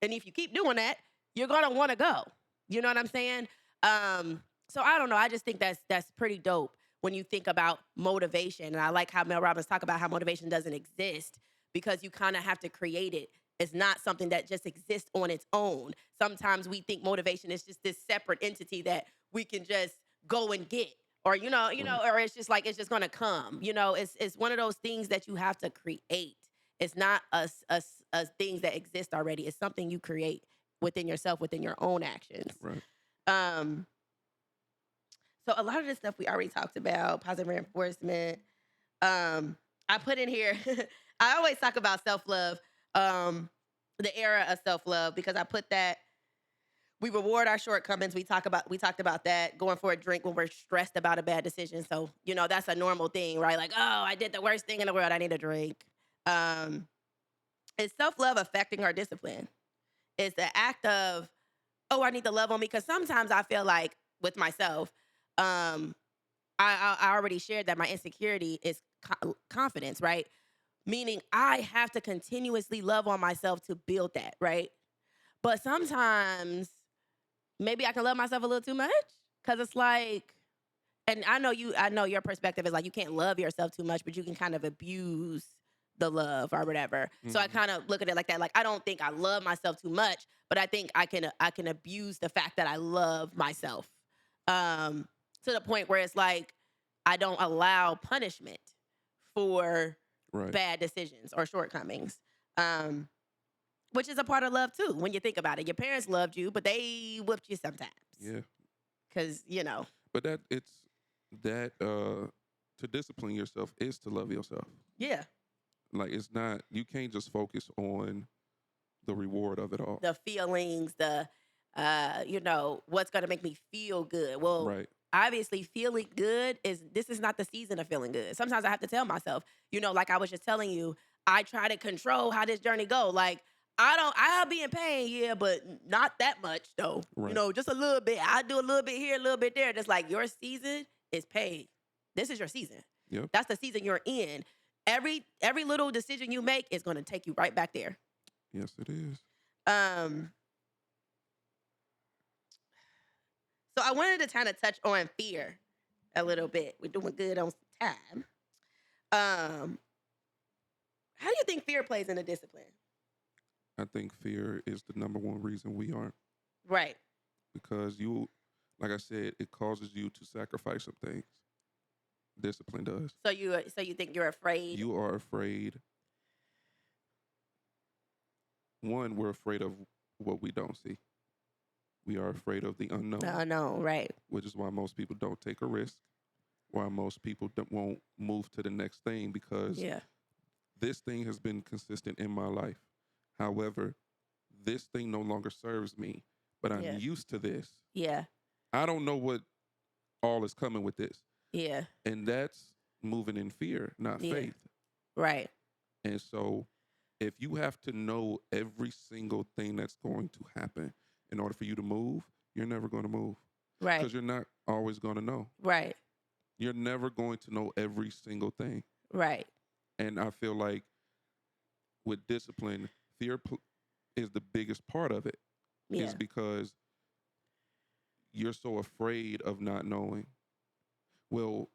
And if you keep doing that, you're gonna want to go. You know what I'm saying? So I don't know. I just think that's pretty dope when you think about motivation. And I like how Mel Robbins talk about how motivation doesn't exist because you kind of have to create it. It's not something that just exists on its own. Sometimes we think motivation is just this separate entity that we can just go and get. or Right. or it's just like it's just gonna come. It's one of those things that you have to create. It's not us things that exist already. It's something you create within yourself, within your own actions. Right. Um, so a lot of this stuff we already talked about, positive reinforcement. I put in here. I always talk about self love, the era of self love, because I put that we reward our shortcomings. We talked about that, going for a drink when we're stressed about a bad decision. So that's a normal thing, right? Like, oh, I did the worst thing in the world. I need a drink. Um, is self love affecting our discipline? It's the act of, oh, I need to love on me, because sometimes I feel like with myself, um, I already shared that my insecurity is confidence, right? Meaning I have to continuously love on myself to build that, right? But sometimes maybe I can love myself a little too much, because it's like, and I know your perspective is like you can't love yourself too much, but you can kind of abuse the love or whatever. So I Hmm. kind of look at it like that. Like, I don't think I love myself too much, but I think I can abuse the fact that I love myself, um, to the point where it's like I don't allow punishment for Right. bad decisions or shortcomings. Um, which is a part of love too. When you think about it, your parents loved you, but they whipped you sometimes Yeah. because But that to discipline yourself is to love yourself. yeah, Like it's not you can't just focus on the reward of it all. the feelings, the what's gonna make me feel good. Well, Right. obviously, feeling good is not the season of feeling good. Sometimes I have to tell myself, like I was just telling you, I try to control how this journey go. Like, I'll be in pain, yeah, but not that much though. Right. Just a little bit. I do a little bit here, a little bit there. Just like your season is paid. This is your season. Yep. That's the season you're in. Every little decision you make is gonna take you right back there. Yes, it is. Um, so I wanted to kind of touch on fear a little bit. We're doing good on time. Um, how do you think fear plays in a discipline? I think fear is the number one reason we aren't Right. because like I said, it causes you to sacrifice some things. Discipline does. So you think you're afraid? You are afraid. One, we're afraid of what we don't see. We are afraid of the unknown, No, right. which is why most people don't take a risk. Why most people won't move to the next thing because Yeah. this thing has been consistent in my life. However, this thing no longer serves me, but I'm Yeah. used to this. Yeah. I don't know what all is coming with this. Yeah. And that's moving in fear, not Yeah. faith. Right. And so if you have to know every single thing that's going to happen in order for you to move, you're never going to move Right. because you're not always going to know. Right. You're never going to know every single thing. Right. And I feel like with discipline, fear is the biggest part of it. Yeah. Is because you're so afraid of not knowing. Well,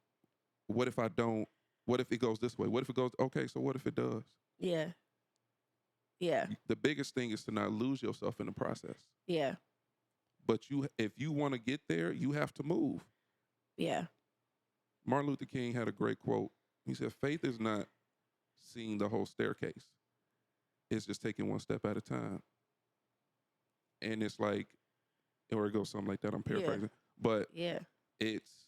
what if I don't? What if it goes this way? What if it goes, okay, so what if it does? Yeah. Yeah. The biggest thing is to not lose yourself in the process. Yeah. But if you want to get there, you have to move. Yeah. Martin Luther King had a great quote. He said, faith is not seeing the whole staircase. It's just taking one step at a time. And it's like, or it goes something like that. I'm paraphrasing. But Yeah. it's,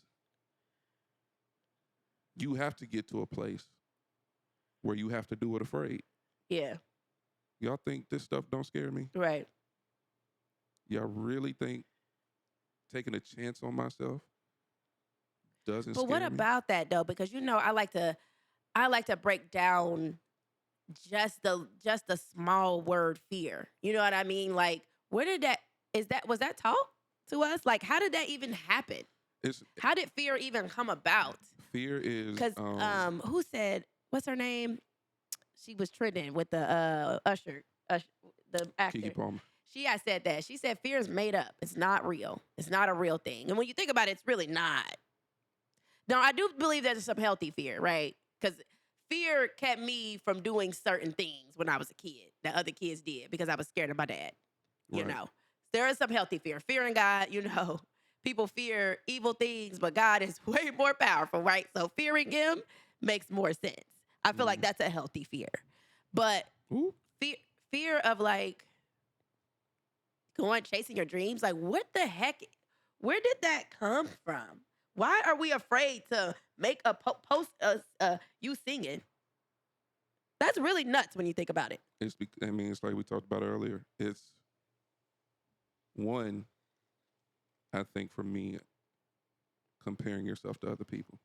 you have to get to a place where you have to do it afraid. Yeah. Y'all think this stuff don't scare me? Right. Y'all really think taking a chance on myself doesn't But scare what me? about that though? Because I like to break down just the small word fear. You know what I mean? Like, where did was that taught to us? Like, how did that even happen? It's How did fear even come about? fear is Because who said, what's her name? She was trending with the Usher, the actor. Keke Palmer. She had said that. She said fear is made up. It's not real. It's not a real thing. And when you think about it, it's really not. Now, I do believe there's some healthy fear, right? Because fear kept me from doing certain things when I was a kid that other kids did because I was scared of my dad. You Right. know, there is some healthy fear. Fearing God, people fear evil things, but God is way more powerful, right? So fearing him makes more sense. I feel like that's a healthy fear. But Ooh. fear of like going chasing your dreams, like what the heck? Where did that come from? Why are we afraid to make a post you singing? That's really nuts when you think about it. I mean, it's like we talked about earlier. It's one, I think for me, comparing yourself to other people.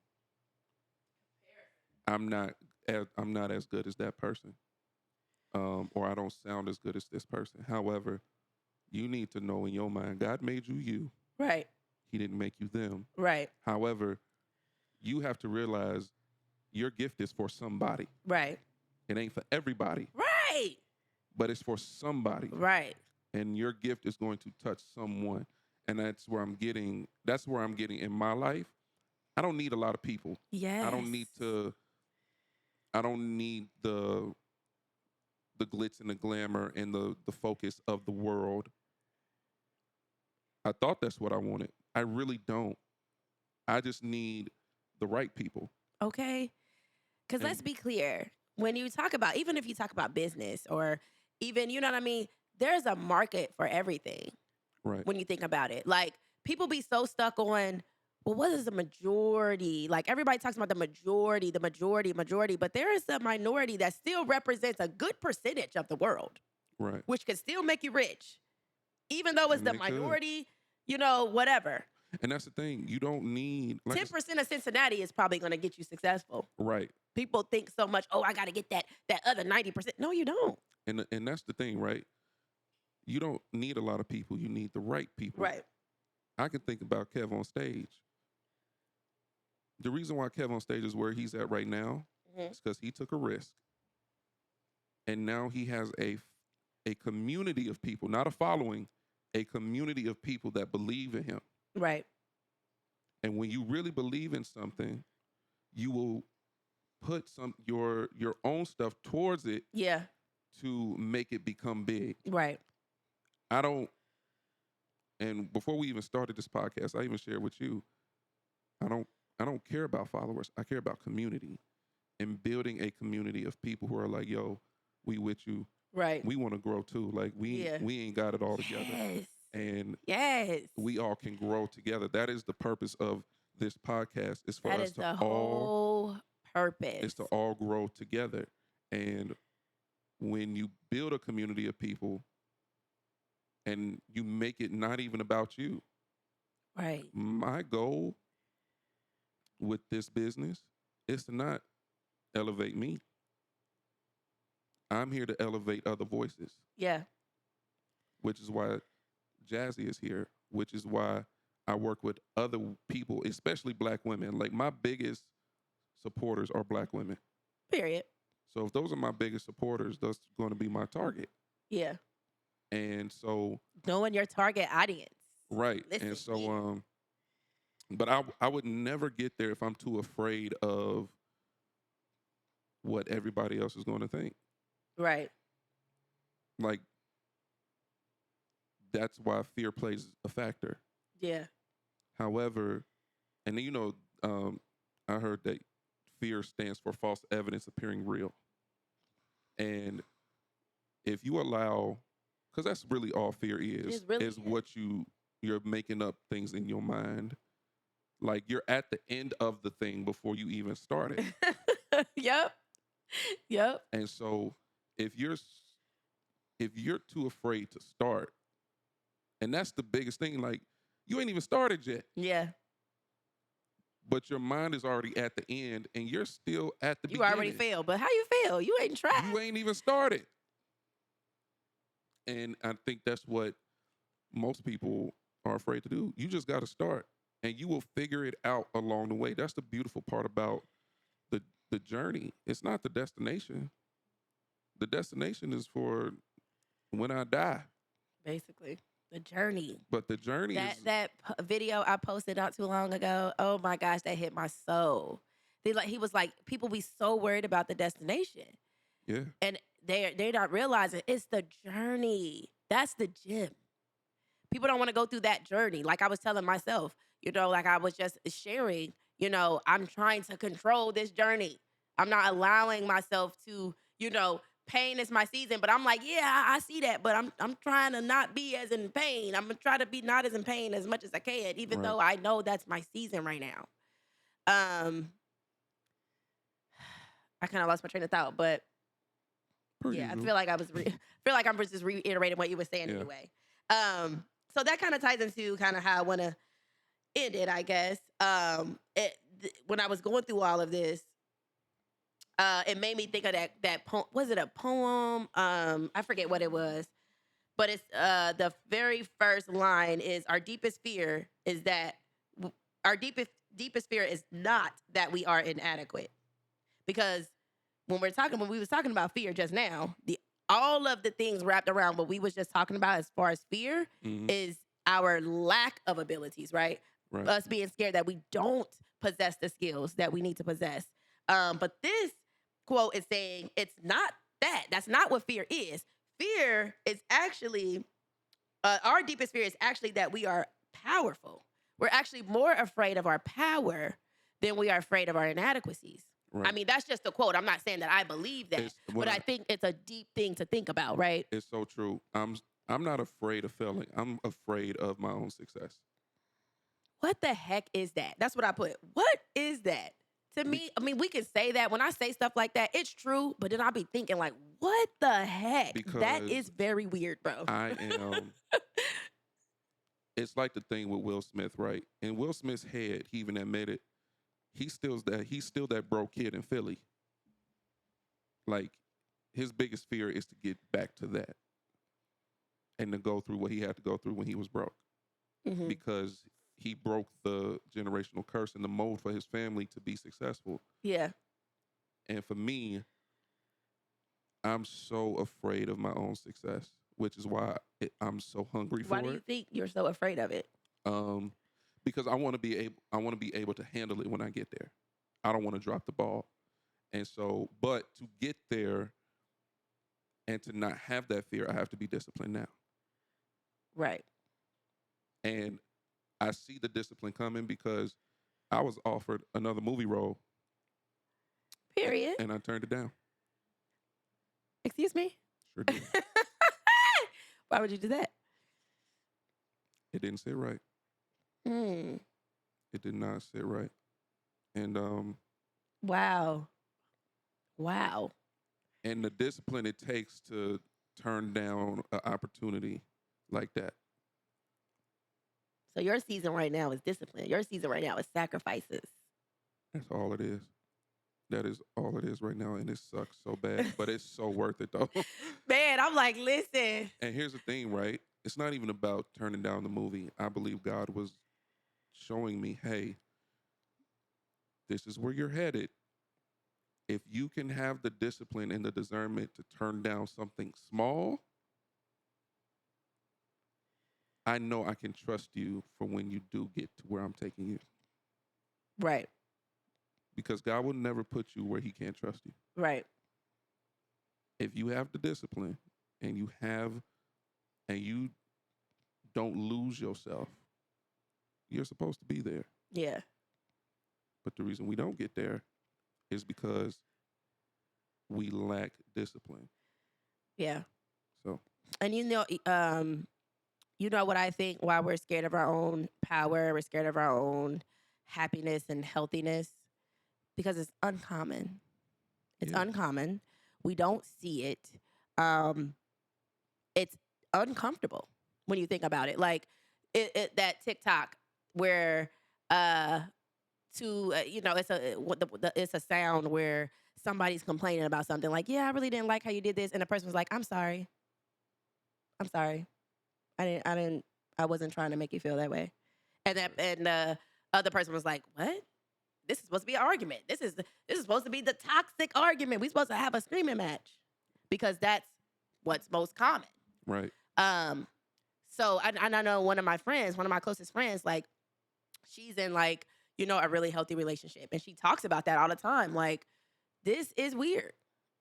I'm not as good as that person, or I don't sound as good as this person. However, you need to know in your mind, God made you you. Right. He didn't make you them. Right. However, you have to realize your gift is for somebody. Right. It ain't for everybody. Right. But it's for somebody. Right. And your gift is going to touch someone. And that's where I'm getting in my life. I don't need a lot of people. Yes. I don't need the glitz and the glamour and the focus of the world. I thought that's what I wanted. I really don't. I just need the right people. Okay. Because let's be clear. When you talk about, even if you talk about business or even, you know what I mean? There's a market for everything. Right. When you think about it. Like, people be so stuck on, well, what is the majority? Like, everybody talks about the majority, but there is a minority that still represents a good percentage of the world. Right. Which could still make you rich. Even though it's the minority, you know, whatever. And that's the thing. You don't need... 10% of Cincinnati is probably going to get you successful. Right. People think so much, oh, I got to get that other 90%. No, you don't. And that's the thing, right? You don't need a lot of people. You need the right people. Right. I can think about Kev on stage. The reason why Kev on stage is where he's at right now is because he took a risk. And now he has a community of people, not a following, a community of people that believe in him. Right. And when you really believe in something, you will put your own stuff towards it. Yeah. To make it become big. Right. And before we even started this podcast, I even shared with you, I don't care about followers. I care about community and building a community of people who are like, yo, we with you. Right. We want to grow too. Like we ain't got it all together. Yes. And yes, we all can grow together. That is the purpose of this podcast. Is for us to whole purpose. It's to all grow together. And when you build a community of people and you make it not even about you. Right. My goal with this business is to not elevate me. I'm here to elevate other voices. Yeah. Which is why Jazzy is here, which is why I work with other people, especially Black women. Like, my biggest supporters are Black women. Period. So if those are my biggest supporters, that's going to be my target. Yeah. And so... knowing your target audience. Right. Listen, and so, but I would never get there if I'm too afraid of what everybody else is going to think. Right. Like, that's why fear plays a factor. Yeah. However, and then, you know, I heard that fear stands for false evidence appearing real. And if you allow, because that's really all fear is what you're making up things in your mind. Like, you're at the end of the thing before you even start it. Yep. And so if you're too afraid to start, and that's the biggest thing, like, you ain't even started yet. Yeah. But your mind is already at the end, and you're still at the beginning. You already failed, but how you fail? You ain't tried. You ain't even started. And I think that's what most people are afraid to do. You just got to start, and you will figure it out along the way. That's the beautiful part about the journey. It's not the destination. The destination is for when I die. Basically, the journey. But the journey is... That video I posted not too long ago, oh my gosh, that hit my soul. He was like, people be so worried about the destination. Yeah. And they're not realizing it's the journey. That's the gym. People don't want to go through that journey. Like I was telling myself, like I was just sharing, I'm trying to control this journey. I'm not allowing myself to, pain is my season. But I'm like, yeah, I see that. But I'm trying to not be as in pain. I'm gonna try to be not as in pain as much as I can, even Right. though I know that's my season right now. I kind of lost my train of thought, but Per yeah, I usual. feel like feel like I'm just reiterating what you were saying Yeah. anyway. So that kind of ties into kind of how I want to end it, I guess. When I was going through all of this, it made me think of that poem. Was it a poem? I forget what it was, but it's the very first line is our deepest fear is that our deepest fear is not that we are inadequate, because when we was talking about fear just now, all of the things wrapped around what we was just talking about as far as fear Mhm. is our lack of abilities, right? Right. Us being scared that we don't possess the skills that we need to possess. But this quote is saying it's not that. That's not what fear is. Fear is actually, our deepest fear is actually that we are powerful. We're actually more afraid of our power than we are afraid of our inadequacies. Right. I mean, that's just a quote. I'm not saying that I believe that, It's- but when I think it's a deep thing to think about, right? It's so true. I'm not afraid of failing. I'm afraid of my own success. What the heck is that? That's what I put. What is that? To me, I mean, we can say that. When I say stuff like that, it's true, but then I'll be thinking like, what the heck? That Because is very weird, bro. I am. It's like the thing with Will Smith, right? In Will Smith's head, he even admitted he's still that broke kid in Philly. Like his biggest fear is to get back to that and to go through what he had to go through when he was broke, Mhm. because he broke the generational curse and the mold for his family to be successful. Yeah. And for me, I'm so afraid of my own success, which is why I'm so hungry for Why do you it. think you're so afraid of it? Because I want to be able to handle it when I get there. I don't want to drop the ball. And so, but to get there and to not have that fear, I have to be disciplined now. Right. And I see the discipline coming because I was offered another movie role Period. and I turned it down. Excuse me? Sure did. Why would you do that? It didn't sit right. Hmm. It did not sit right. And Wow. Wow. and the discipline it takes to turn down an opportunity like that. So your season right now is discipline. Your season right now is sacrifices. That's all it is. That is all it is right now, and it sucks so bad, but it's so worth it though. Man, I'm like, listen. And here's the thing, right? It's not even about turning down the movie. I believe God was showing me, hey, this is where you're headed. If you can have the discipline and the discernment to turn down something small, I know I can trust you for when you do get to where I'm taking you. Right. Because God will never put you where he can't trust you. Right. If you have the discipline and you don't lose yourself, you're supposed to be there. Yeah. But the reason we don't get there is because we lack discipline. Yeah. So, And you know what I think why we're scared of our own power, we're scared of our own happiness and healthiness? Because it's uncommon. It's Yeah. uncommon. We don't see it. It's uncomfortable when you think about it. Like that TikTok where it's a sound where somebody's complaining about something like, yeah, I really didn't like how you did this, and the person was like, I'm sorry. I wasn't trying to make you feel that way. And the other person was like, what? This is supposed to be an argument. This is supposed to be the toxic argument. We're supposed to have a screaming match because that's what's most common. right. So I know one of my closest friends, like she's in like, a really healthy relationship. And she talks about that all the time. Like, this is weird.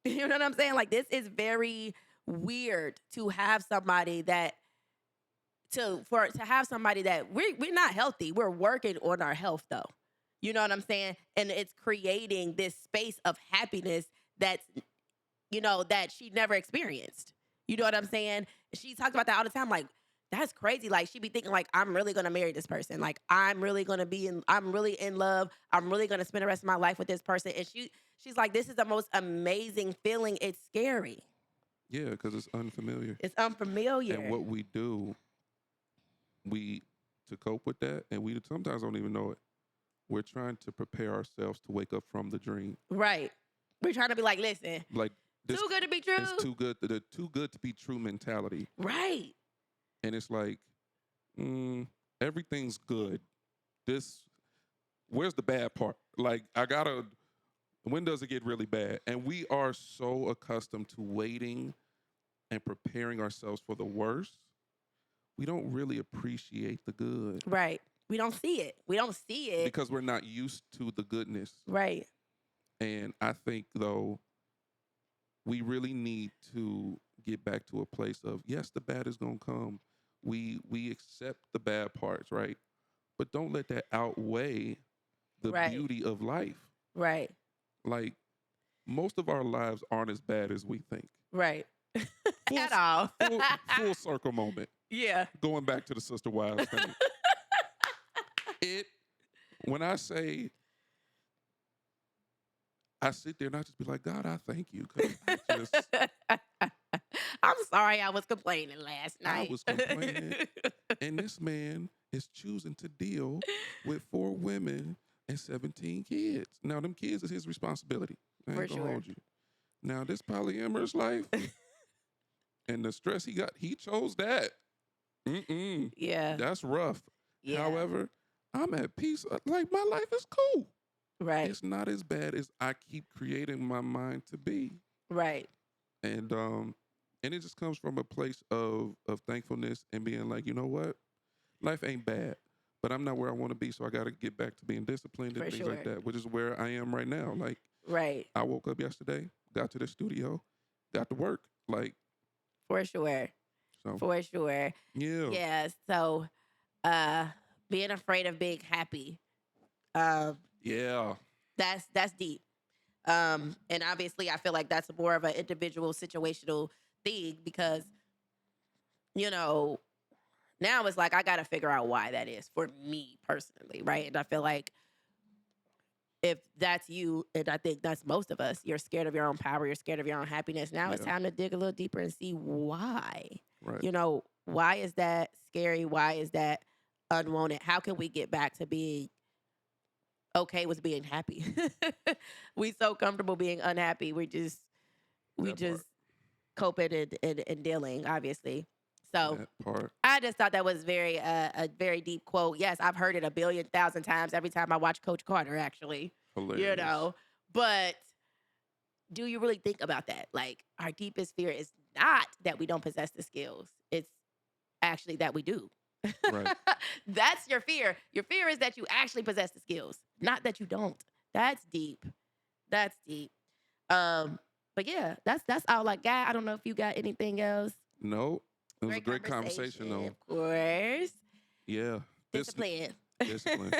You know what I'm saying? Like, this is very weird to have somebody that to have somebody that we're not healthy. We're working on our health though. You know what I'm saying? And it's creating this space of happiness that's, that she never experienced. You know what I'm saying? She talks about that all the time. Like, that's crazy. Like, she be thinking like, I'm really gonna marry this person. Like, I'm really in love. I'm really gonna spend the rest of my life with this person. And she's like, this is the most amazing feeling. It's scary. Yeah, because it's unfamiliar. It's unfamiliar. And what we do, to cope with that, and we sometimes don't even know it. We're trying to prepare ourselves to wake up from the dream. Right. We're trying to be like, listen, like this, too good to be true. It's too good. The too good to be true mentality. Right. And it's like, everything's good. Where's the bad part? Like, when does it get really bad? And we are so accustomed to waiting and preparing ourselves for the worst. We don't really appreciate the good. Right. We don't see it. Because we're not used to the goodness. Right. And I think, though, we really need to get back to a place of, yes, the bad is going to come. We accept the bad parts, right? But don't let that outweigh the beauty of life. Right. Like, most of our lives aren't as bad as we think. Right. At all. Full circle moment. Yeah. Going back to the Sister Wives thing. When I say, I sit there and I just be like, God, I thank you. 'Cause I'm sorry I was complaining last night. I was complaining. And this man is choosing to deal with 4 women and 17 kids. Now, them kids is his responsibility. I ain't gonna hold you. Now, this polyamorous life and the stress he got, he chose that. Yeah. That's rough. Yeah. However, I'm at peace. Like, my life is cool. Right. It's not as bad as I keep creating my mind to be. Right. And it just comes from a place of thankfulness and being like, you know what? Life ain't bad, but I'm not where I want to be, so I got to get back to being disciplined and things like that, which is where I am right now. Like, right. I woke up yesterday, got to the studio, got to work. Like, for sure. So, for sure. Yeah. Yeah. So, being afraid of being happy. Yeah. That's deep. And obviously I feel like that's more of an individual situational thing because, now it's like I got to figure out why that is for me personally, right? And I feel like if that's you, and I think that's most of us, you're scared of your own power, you're scared of your own happiness. Now it's time to dig a little deeper and see why. Right. Why is that scary? Why is that unwanted? How can we get back to being okay with being happy? We so comfortable being unhappy. We just coping and dealing, obviously. So I just thought that was a very deep quote. Yes, I've heard it 1,000,000,000 times every time I watch Coach Carter, actually. Hilarious. But do you really think about that? Like, our deepest fear is not that we don't possess the skills. It's actually that we do. Right. That's your fear. Your fear is that you actually possess the skills, not that you don't. That's deep. That's deep. But yeah, that's all I got. I don't know if you got anything else. No. It was a great conversation, though. Of course. Yeah. Discipline. Discipline.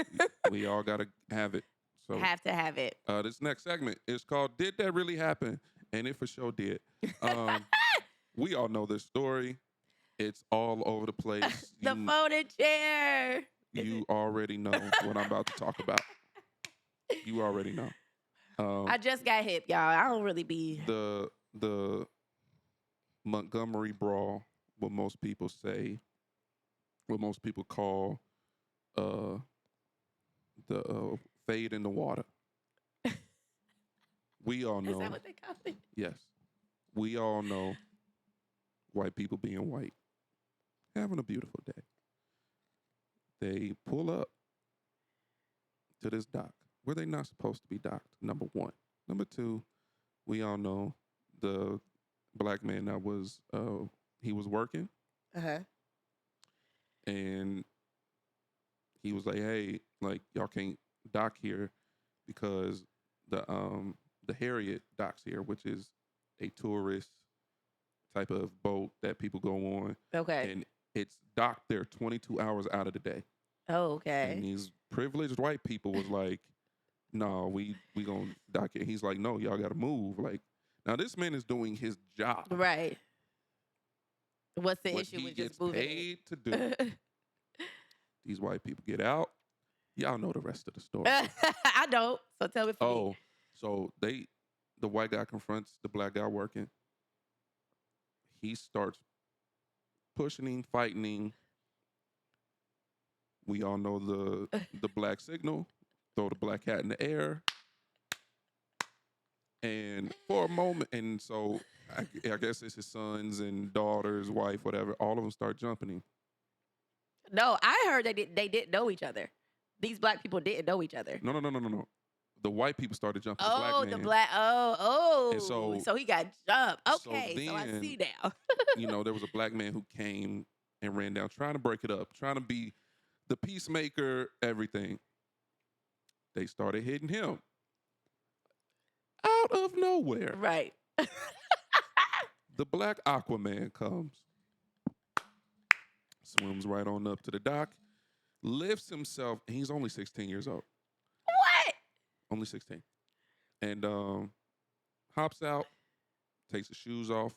We all got to have it. So have to have it. This next segment is called Did That Really Happen? And it for sure did. We all know this story. It's all over the place. The folded chair. You already know what I'm about to talk about. You already know. I just got hip, y'all. I don't really be... The Montgomery Brawl, what most people say, what most people call the fade in the water. We all know. Is that what they call it? Yes. We all know white people being white, having a beautiful day. They pull up to this dock where they're not supposed to be docked, number one. Number two, we all know the black man that was, he was working. Uh-huh. And he was like, hey, like, y'all can't dock here because the Harriet docks here, which is a tourist type of boat that people go on. Okay. And It's docked there 22 hours out of the day. Oh, And okay. these privileged white people was like, no, we gonna dock it. He's like, no, y'all gotta move. Like, now this man is doing his job. Right. What's the What issue he with gets just moving paid to do. it? These white people get out. Y'all know the rest of the story. I don't. So tell me for me. Oh, so the white guy confronts the black guy working. He starts pushing him, fighting him. We all know the black signal. Throw the black hat in the air. And for a moment, and so I guess it's his sons and daughters, wife, whatever. All of them start jumping him. No, I heard they didn't know each other. These black people didn't know each other. No. The white people started jumping the black Oh, man. the black. Oh. And So he got jumped. so Okay, so I then- see now. There was a black man who came and ran down, trying to break it up, trying to be the peacemaker, everything. They started hitting him. Out of nowhere, Right. the black Aquaman comes, swims right on up to the dock, lifts himself, and he's only 16 years old. What? Only 16. And hops out, takes his shoes off,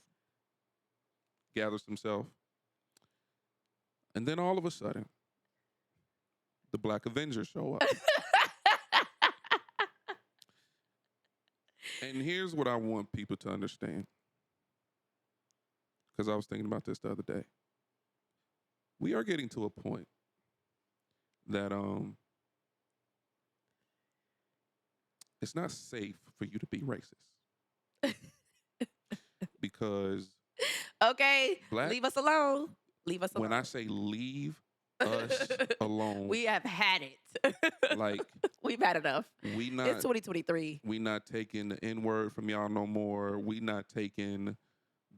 gathers himself. And then all of a sudden, the Black Avengers show up. And here's what I want people to understand. Because I was thinking about this the other day. We are getting to a point that it's not safe for you to be racist. Because Okay. Black- Leave us alone. Leave us alone. when I say leave us alone, We have had it. like We've had enough. we It's not 2023. we not taking the N-word from y'all no more. We not taking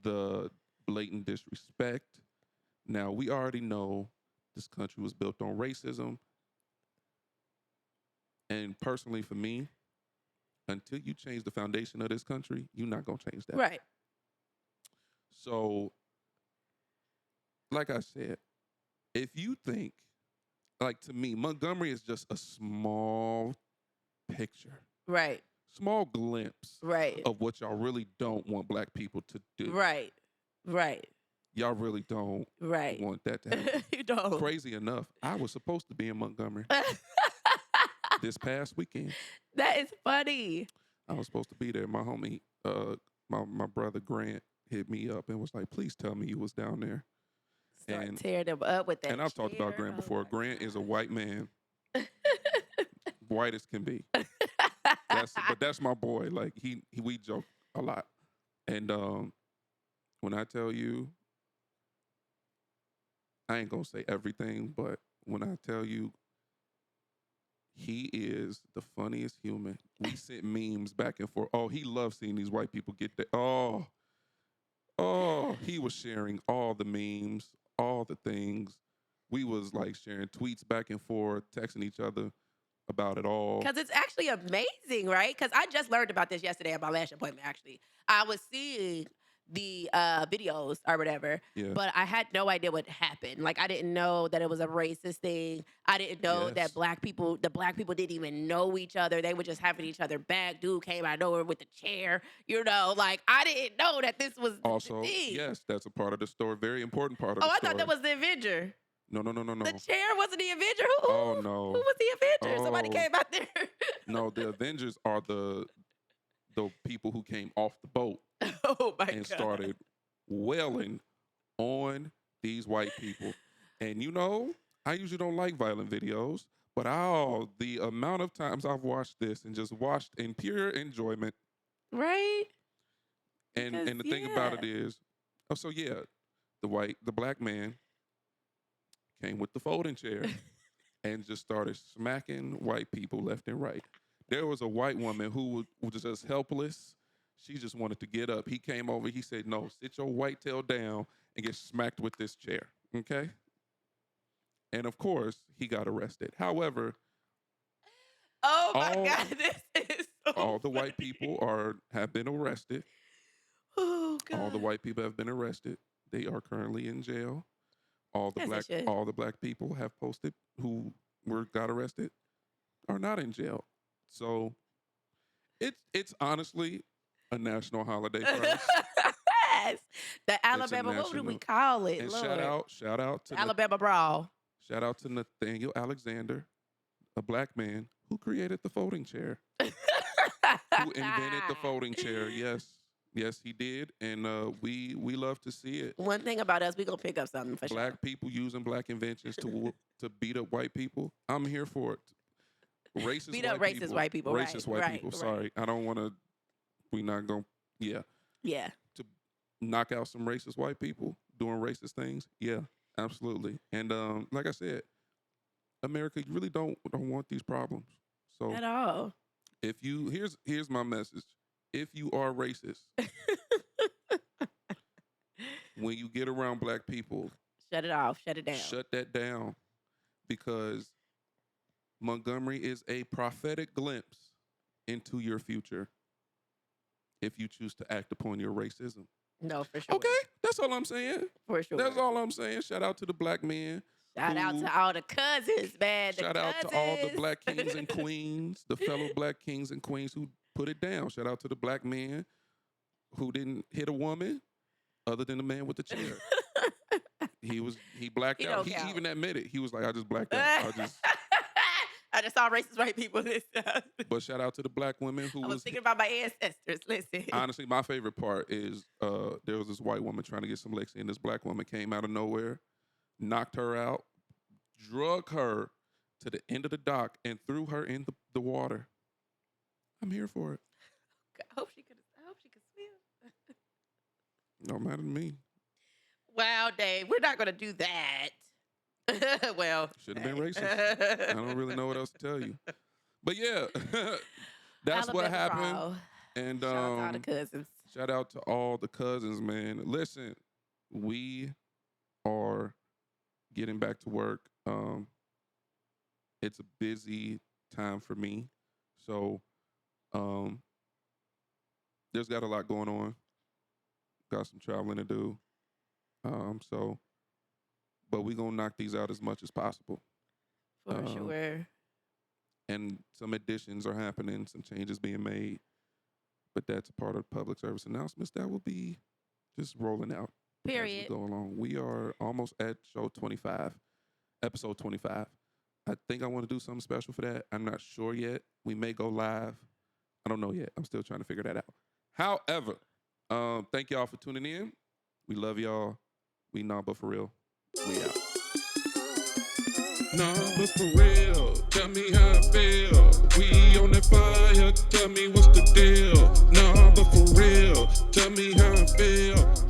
the blatant disrespect. Now, we already know this country was built on racism. And personally, for me, until you change the foundation of this country, you're not going to change that. Right. So, like I said, if you think, like to me, Montgomery is just a small picture, Right. small glimpse Right. of what y'all really don't want black people to do. Right. Right. Y'all really don't Right. want that to happen. You don't. Crazy enough, I was supposed to be in Montgomery this past weekend. That is funny. I was supposed to be there. My homie, my brother Grant hit me up and was like, please tell me you was down there. Start And- tearing them up with that. And I've talked about chair. Grant Oh before. my Grant is a God. white man, white as can be. But that's my boy. Like we joke a lot. And when I tell you, I ain't gonna say everything, but when I tell you, he is the funniest human. We sent memes back and forth. Oh, he loves seeing these white people get there. Oh, he was sharing all the memes, all the things. We was like sharing tweets back and forth, texting each other about it all. Because it's actually amazing, right? Because I just learned about this yesterday at my lash appointment, actually. I was seeing the videos or whatever, Yeah. but I had no idea what happened. Like, I didn't know that it was a racist thing. I didn't know Yes. that the black people didn't even know each other. They were just having each other back. Dude came out of nowhere with the chair, like, I didn't know that this was Also, the thing. yes, that's a part of the story. Very important part of Oh, the I story. thought that was the Avenger. No. The chair wasn't the Avenger. Who, Oh, no. Who was the Avenger? Somebody Oh. came out there. No, the Avengers are the people who came off the boat Oh my and God. started wailing on these white people. And I usually don't like violent videos, but the amount of times I've watched this and just watched in pure enjoyment. Right? And Because, the thing about it yeah. is, the black man came with the folding chair and just started smacking white people left and right. There was a white woman who was just helpless. She just wanted to get up. He came over. He said, no, sit your white tail down and get smacked with this chair. Okay? And of course, he got arrested. However, Oh my all- God, this is so all the white funny. people have been arrested. Oh God. All the white people have been arrested. They are currently in jail. As they should. all the black people have posted who got arrested are not in jail. So it's honestly a national holiday for us. Yes. The Alabama, what do we national- call it? And Lord. shout out to Alabama Brawl. shout out to Nathaniel Alexander, a black man who created the folding chair. Who invented the folding chair. Yes, he did. And we love to see it. One thing about us, we gonna pick up something for Black people using black inventions to beat up white people. I'm here for it. Racist Beat white up racist people. white people, right, Racist white right, people. right. Sorry. I don't want to. We not going to. Yeah. sure. Yeah. Knock out some racist white people doing racist things. Yeah, absolutely. And like I said, America, you really don't want these problems. So At all. if you here's my message. If you are racist, when you get around black people, Shut it off. Shut it down. shut that down, because Montgomery is a prophetic glimpse into your future if you choose to act upon your racism. No, for sure. Okay, that's all I'm saying. For sure. That's all I'm saying. Shout out to the black men. Shout out to all the cousins, man. The Shout out to all the cousins. black kings and queens, the fellow black kings and queens who put it down. Shout out to the black man who didn't hit a woman other than the man with the chair. He blacked He out. don't He count. even admitted. He was like, I just blacked out. I just saw racist white people this time. But shout out to the black women who I was thinking about my ancestors. Listen. honestly, my favorite part is there was this white woman trying to get some licks in. This black woman came out of nowhere, knocked her out, drug her to the end of the dock, and threw her in the water. I'm here for it. I hope she could swim. No matter to me. Wow, Dave, we're not gonna do that. Well, Should have been racist. I don't really know what else to tell you. But yeah, that's what Alabama happened. Brawl. And Shout out to all the cousins. shout out to all the cousins, man. Listen, we are getting back to work. It's a busy time for me. So there's got a lot going on. Got some traveling to do. But we're gonna knock these out as much as possible. For sure. And some additions are happening, some changes being made. But that's a part of public service announcements that will be just rolling out as Period. we go along. We are almost at episode 25. I think I want to do something special for that. I'm not sure yet. We may go live. I don't know yet. I'm still trying to figure that out. However, thank y'all for tuning in. We love y'all. We Nah But For Real. We out. Nah, but for real, tell me how I feel. We on that fire, tell me what's the deal. Nah, but for real, tell me how I feel.